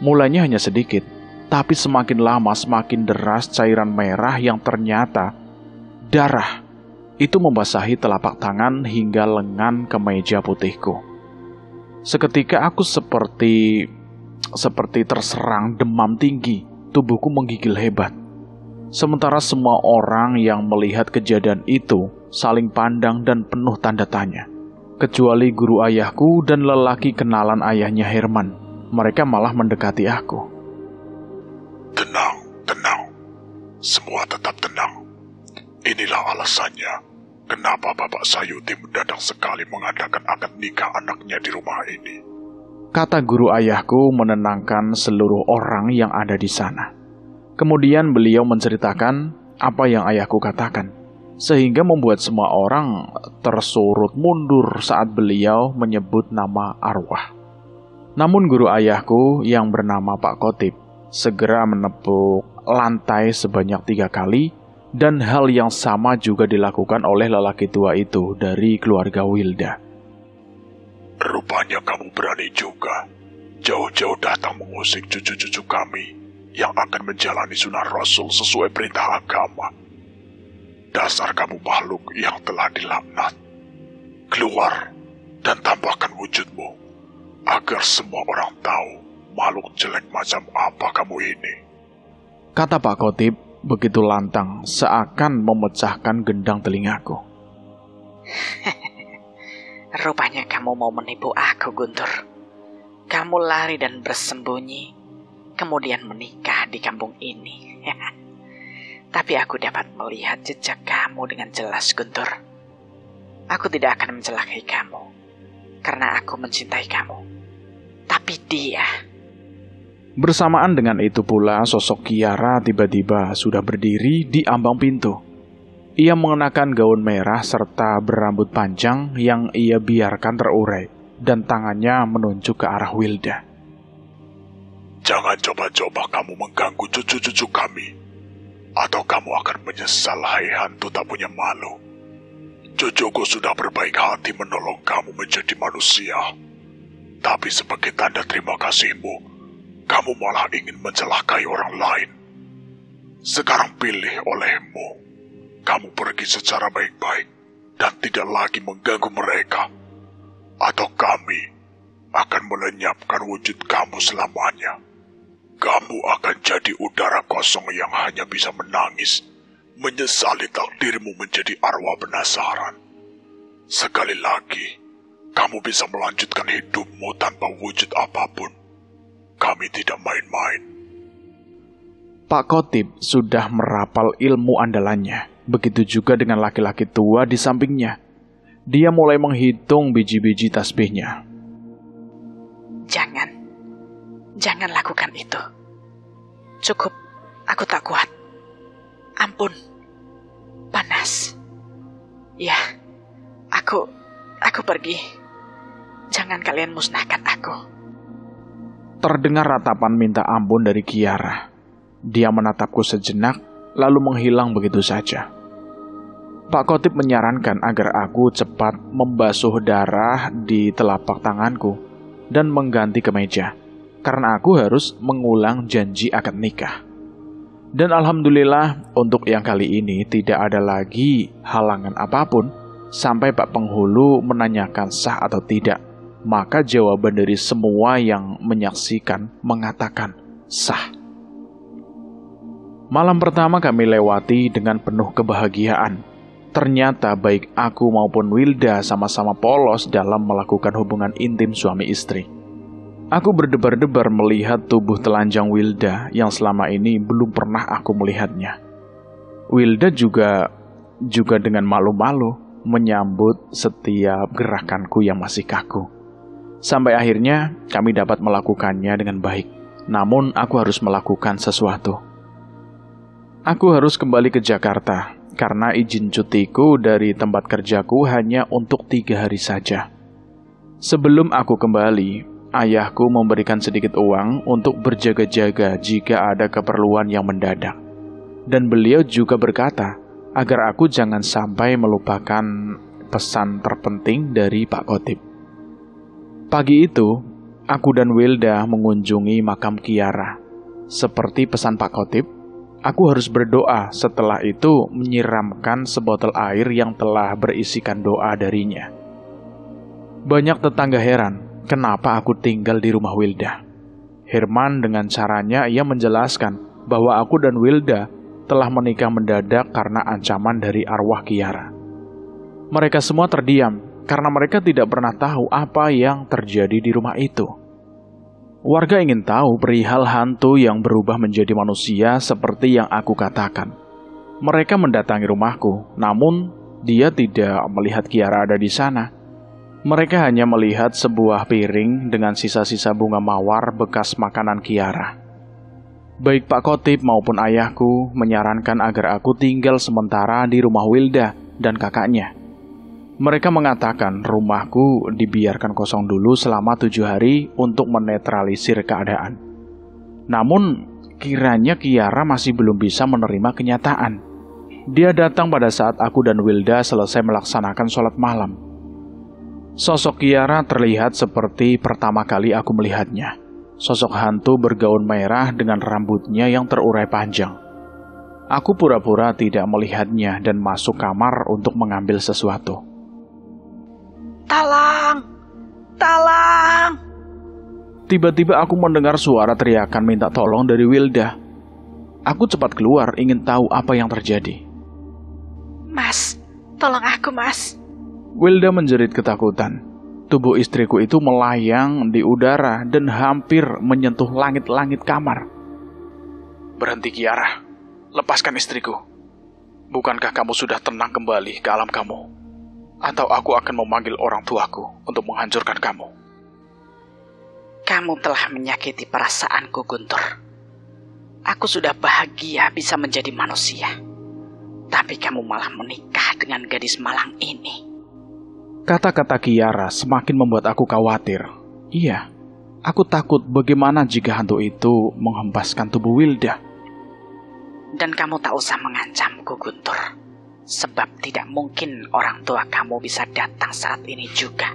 Mulanya hanya sedikit, tapi semakin lama semakin deras cairan merah yang ternyata darah. Itu membasahi telapak tangan hingga lengan kemeja putihku. Seketika aku seperti terserang demam tinggi, tubuhku menggigil hebat. Sementara semua orang yang melihat kejadian itu saling pandang dan penuh tanda tanya. Kecuali guru ayahku dan lelaki kenalan ayahnya Herman, mereka malah mendekati aku. Tenang, semua tetap tenang. Inilah alasannya kenapa Bapak Sayuti mendadak sekali mengadakan akad nikah anaknya di rumah ini, kata guru ayahku menenangkan seluruh orang yang ada di sana. Kemudian beliau menceritakan apa yang ayahku katakan, sehingga membuat semua orang tersurut mundur saat beliau menyebut nama arwah. Namun guru ayahku yang bernama Pak Kotip segera menepuk lantai sebanyak 3 kali. Dan hal yang sama juga dilakukan oleh lelaki tua itu dari keluarga Wilda. Rupanya kamu berani juga jauh-jauh datang mengusik cucu-cucu kami yang akan menjalani sunah Rasul sesuai perintah agama. Dasar kamu makhluk yang telah dilaknat. Keluar dan tampakkan wujudmu. agar semua orang tahu makhluk jelek macam apa kamu ini. Kata Pak Khotib begitu lantang, seakan memecahkan gendang telingaku. Rupanya kamu mau menipu aku, Guntur. Kamu lari dan bersembunyi, kemudian menikah di kampung ini. Tapi aku dapat melihat jejak kamu dengan jelas, Guntur. Aku tidak akan mencelakai kamu, karena aku mencintai kamu. Tapi dia... Bersamaan dengan itu pula, sosok Kiara tiba-tiba sudah berdiri di ambang pintu. Ia mengenakan gaun merah serta berambut panjang yang ia biarkan terurai, dan tangannya menunjuk ke arah Wilda. Jangan coba-coba kamu mengganggu cucu-cucu kami, atau kamu akan menyesal, hai hantu tak punya malu. Cucuku sudah berbaik hati menolong kamu menjadi manusia. Tapi sebagai tanda terima kasihmu, kamu malah ingin mencelakai orang lain. Sekarang pilih olehmu. Kamu pergi secara baik-baik dan tidak lagi mengganggu mereka. Atau kami akan melenyapkan wujud kamu selamanya. Kamu akan jadi udara kosong yang hanya bisa menangis, menyesali takdirmu menjadi arwah penasaran. Sekali lagi, kamu bisa melanjutkan hidupmu tanpa wujud apapun. Kami tidak main-main. Pak Khotib sudah merapal ilmu andalannya. Begitu juga dengan laki-laki tua di sampingnya. Dia mulai menghitung biji-biji tasbihnya. Jangan lakukan itu. Cukup, aku tak kuat. Ampun, panas. Ya, aku pergi. Jangan kalian musnahkan aku. Terdengar ratapan minta ampun dari Kiara. Dia menatapku sejenak, lalu menghilang begitu saja. Pak Khotib menyarankan agar aku cepat membasuh darah di telapak tanganku dan mengganti kemeja, karena aku harus mengulang janji akad nikah. Dan alhamdulillah, untuk yang kali ini tidak ada lagi halangan apapun sampai Pak Penghulu menanyakan sah atau tidak. Maka jawaban dari semua yang menyaksikan mengatakan sah. Malam pertama kami lewati dengan penuh kebahagiaan. Ternyata baik aku maupun Wilda sama-sama polos dalam melakukan hubungan intim suami istri. Aku berdebar-debar melihat tubuh telanjang Wilda yang selama ini belum pernah aku melihatnya. Wilda juga dengan malu-malu menyambut setiap gerakanku yang masih kaku. Sampai akhirnya kami dapat melakukannya dengan baik. Namun aku harus melakukan sesuatu. Aku harus kembali ke Jakarta karena izin cutiku dari tempat kerjaku hanya untuk 3 hari saja. Sebelum aku kembali, ayahku memberikan sedikit uang untuk berjaga-jaga jika ada keperluan yang mendadak. Dan beliau juga berkata agar aku jangan sampai melupakan pesan terpenting dari Pak Khotib. Pagi itu, aku dan Wilda mengunjungi makam Kiara. Seperti pesan Pak Khotib, aku harus berdoa, setelah itu menyiramkan sebotol air yang telah berisikan doa darinya. Banyak tetangga heran, kenapa aku tinggal di rumah Wilda. Herman dengan caranya ia menjelaskan bahwa aku dan Wilda telah menikah mendadak karena ancaman dari arwah Kiara. Mereka semua terdiam, karena mereka tidak pernah tahu apa yang terjadi di rumah itu. Warga ingin tahu perihal hantu yang berubah menjadi manusia seperti yang aku katakan. Mereka mendatangi rumahku, namun dia tidak melihat Kiara ada di sana. Mereka hanya melihat sebuah piring dengan sisa-sisa bunga mawar bekas makanan Kiara. Baik Pak Khotib maupun ayahku menyarankan agar aku tinggal sementara di rumah Wilda dan kakaknya. Mereka mengatakan rumahku dibiarkan kosong dulu selama 7 hari untuk menetralisir keadaan. Namun, kiranya Kiara masih belum bisa menerima kenyataan. Dia datang pada saat aku dan Wilda selesai melaksanakan sholat malam. Sosok Kiara terlihat seperti pertama kali aku melihatnya. Sosok hantu bergaun merah dengan rambutnya yang terurai panjang. Aku pura-pura tidak melihatnya dan masuk kamar untuk mengambil sesuatu. Tolong! Tolong! Tiba-tiba aku mendengar suara teriakan minta tolong dari Wilda. Aku cepat keluar ingin tahu apa yang terjadi. Mas, tolong aku, Mas. Wilda menjerit ketakutan. Tubuh istriku itu melayang di udara dan hampir menyentuh langit-langit kamar. Berhenti Kiara, lepaskan istriku. Bukankah kamu sudah tenang kembali ke alam kamu? Atau aku akan memanggil orang tuaku untuk menghancurkan kamu? Kamu telah menyakiti perasaanku, Guntur. Aku sudah bahagia bisa menjadi manusia. Tapi kamu malah menikah dengan gadis malang ini. Kata-kata Kiara semakin membuat aku khawatir. Iya, aku takut bagaimana jika hantu itu menghempaskan tubuh Wilda. Dan kamu tak usah mengancamku, Guntur. Sebab tidak mungkin orang tua kamu bisa datang saat ini juga.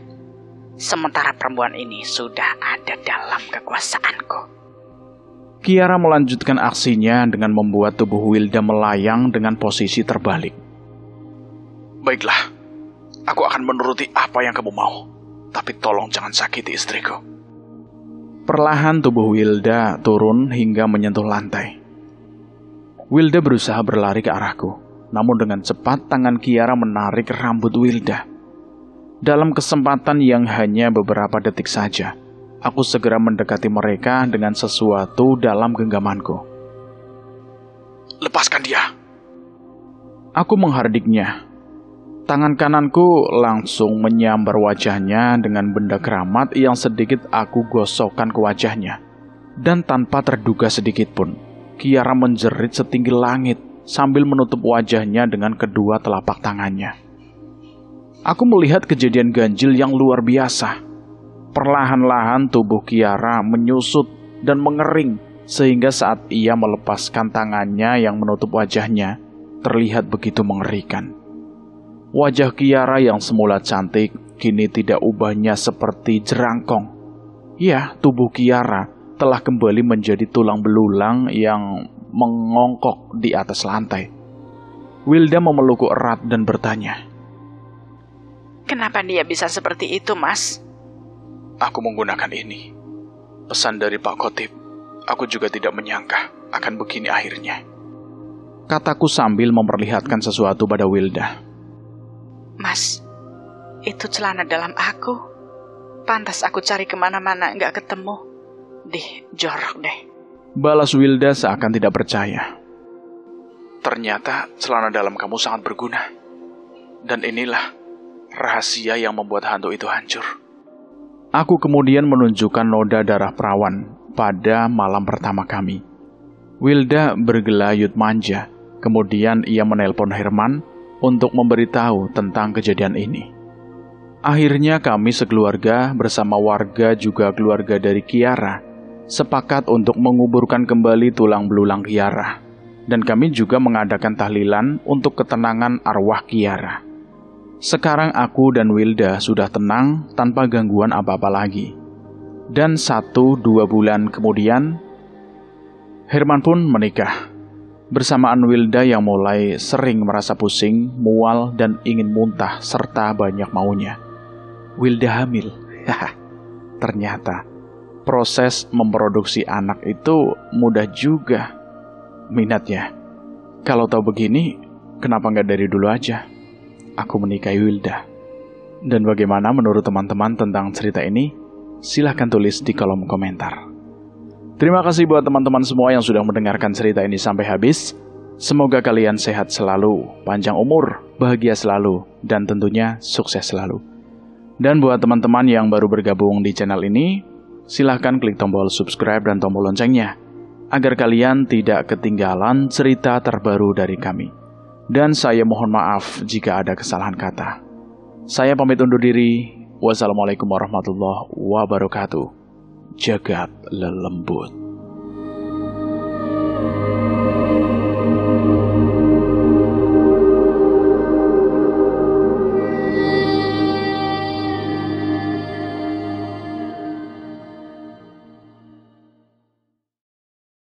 Sementara perempuan ini sudah ada dalam kekuasaanku. Kiara melanjutkan aksinya dengan membuat tubuh Wilda melayang dengan posisi terbalik. Baiklah, aku akan menuruti apa yang kamu mau. Tapi tolong jangan sakiti istriku. Perlahan tubuh Wilda turun hingga menyentuh lantai. Wilda berusaha berlari ke arahku. Namun dengan cepat tangan Kiara menarik rambut Wilda. Dalam kesempatan yang hanya beberapa detik saja, aku segera mendekati mereka dengan sesuatu dalam genggamanku. Lepaskan dia. Aku menghardiknya. Tangan kananku langsung menyambar wajahnya dengan benda keramat yang sedikit aku gosokkan ke wajahnya. Dan tanpa terduga sedikit pun, Kiara menjerit setinggi langit sambil menutup wajahnya dengan kedua telapak tangannya. Aku melihat kejadian ganjil yang luar biasa. Perlahan-lahan tubuh Kiara menyusut dan mengering, sehingga saat ia melepaskan tangannya yang menutup wajahnya, terlihat begitu mengerikan. Wajah Kiara yang semula cantik, kini tidak ubahnya seperti jerangkong. Ya, tubuh Kiara telah kembali menjadi tulang belulang yang mengongkok di atas lantai. Wilda memelukku erat dan bertanya, Kenapa dia bisa seperti itu, Mas? Aku menggunakan ini. Pesan dari Pak Khotib. Aku juga tidak menyangka akan begini akhirnya. Kataku sambil memperlihatkan sesuatu pada Wilda. Mas, itu celana dalam aku. Pantas aku cari kemana-mana nggak ketemu. Jorok deh. Balas Wilda seakan tidak percaya. Ternyata celana dalam kamu sangat berguna. Dan inilah rahasia yang membuat hantu itu hancur. Aku kemudian menunjukkan noda darah perawan pada malam pertama kami. Wilda bergelayut manja. Kemudian ia menelpon Herman untuk memberitahu tentang kejadian ini. Akhirnya kami sekeluarga bersama warga juga keluarga dari Kiara sepakat untuk menguburkan kembali tulang belulang Kiara. Dan kami juga mengadakan tahlilan untuk ketenangan arwah Kiara. Sekarang aku dan Wilda sudah tenang tanpa gangguan apa-apa lagi. Dan 1-2 bulan kemudian, Herman pun menikah. Bersamaan Wilda yang mulai sering merasa pusing, mual, dan ingin muntah serta banyak maunya. Wilda hamil. Ternyata proses memproduksi anak itu mudah juga. Minatnya. Kalau tahu begini, kenapa nggak dari dulu aja? Aku menikahi Wilda. Dan bagaimana menurut teman-teman tentang cerita ini? Silahkan tulis di kolom komentar. Terima kasih buat teman-teman semua yang sudah mendengarkan cerita ini sampai habis. Semoga kalian sehat selalu, panjang umur, bahagia selalu, dan tentunya sukses selalu. Dan buat teman-teman yang baru bergabung di channel ini, silahkan klik tombol subscribe dan tombol loncengnya, agar kalian tidak ketinggalan cerita terbaru dari kami. Dan saya mohon maaf jika ada kesalahan kata. Saya pamit undur diri. Wassalamualaikum warahmatullahi wabarakatuh. Jagat lelembut.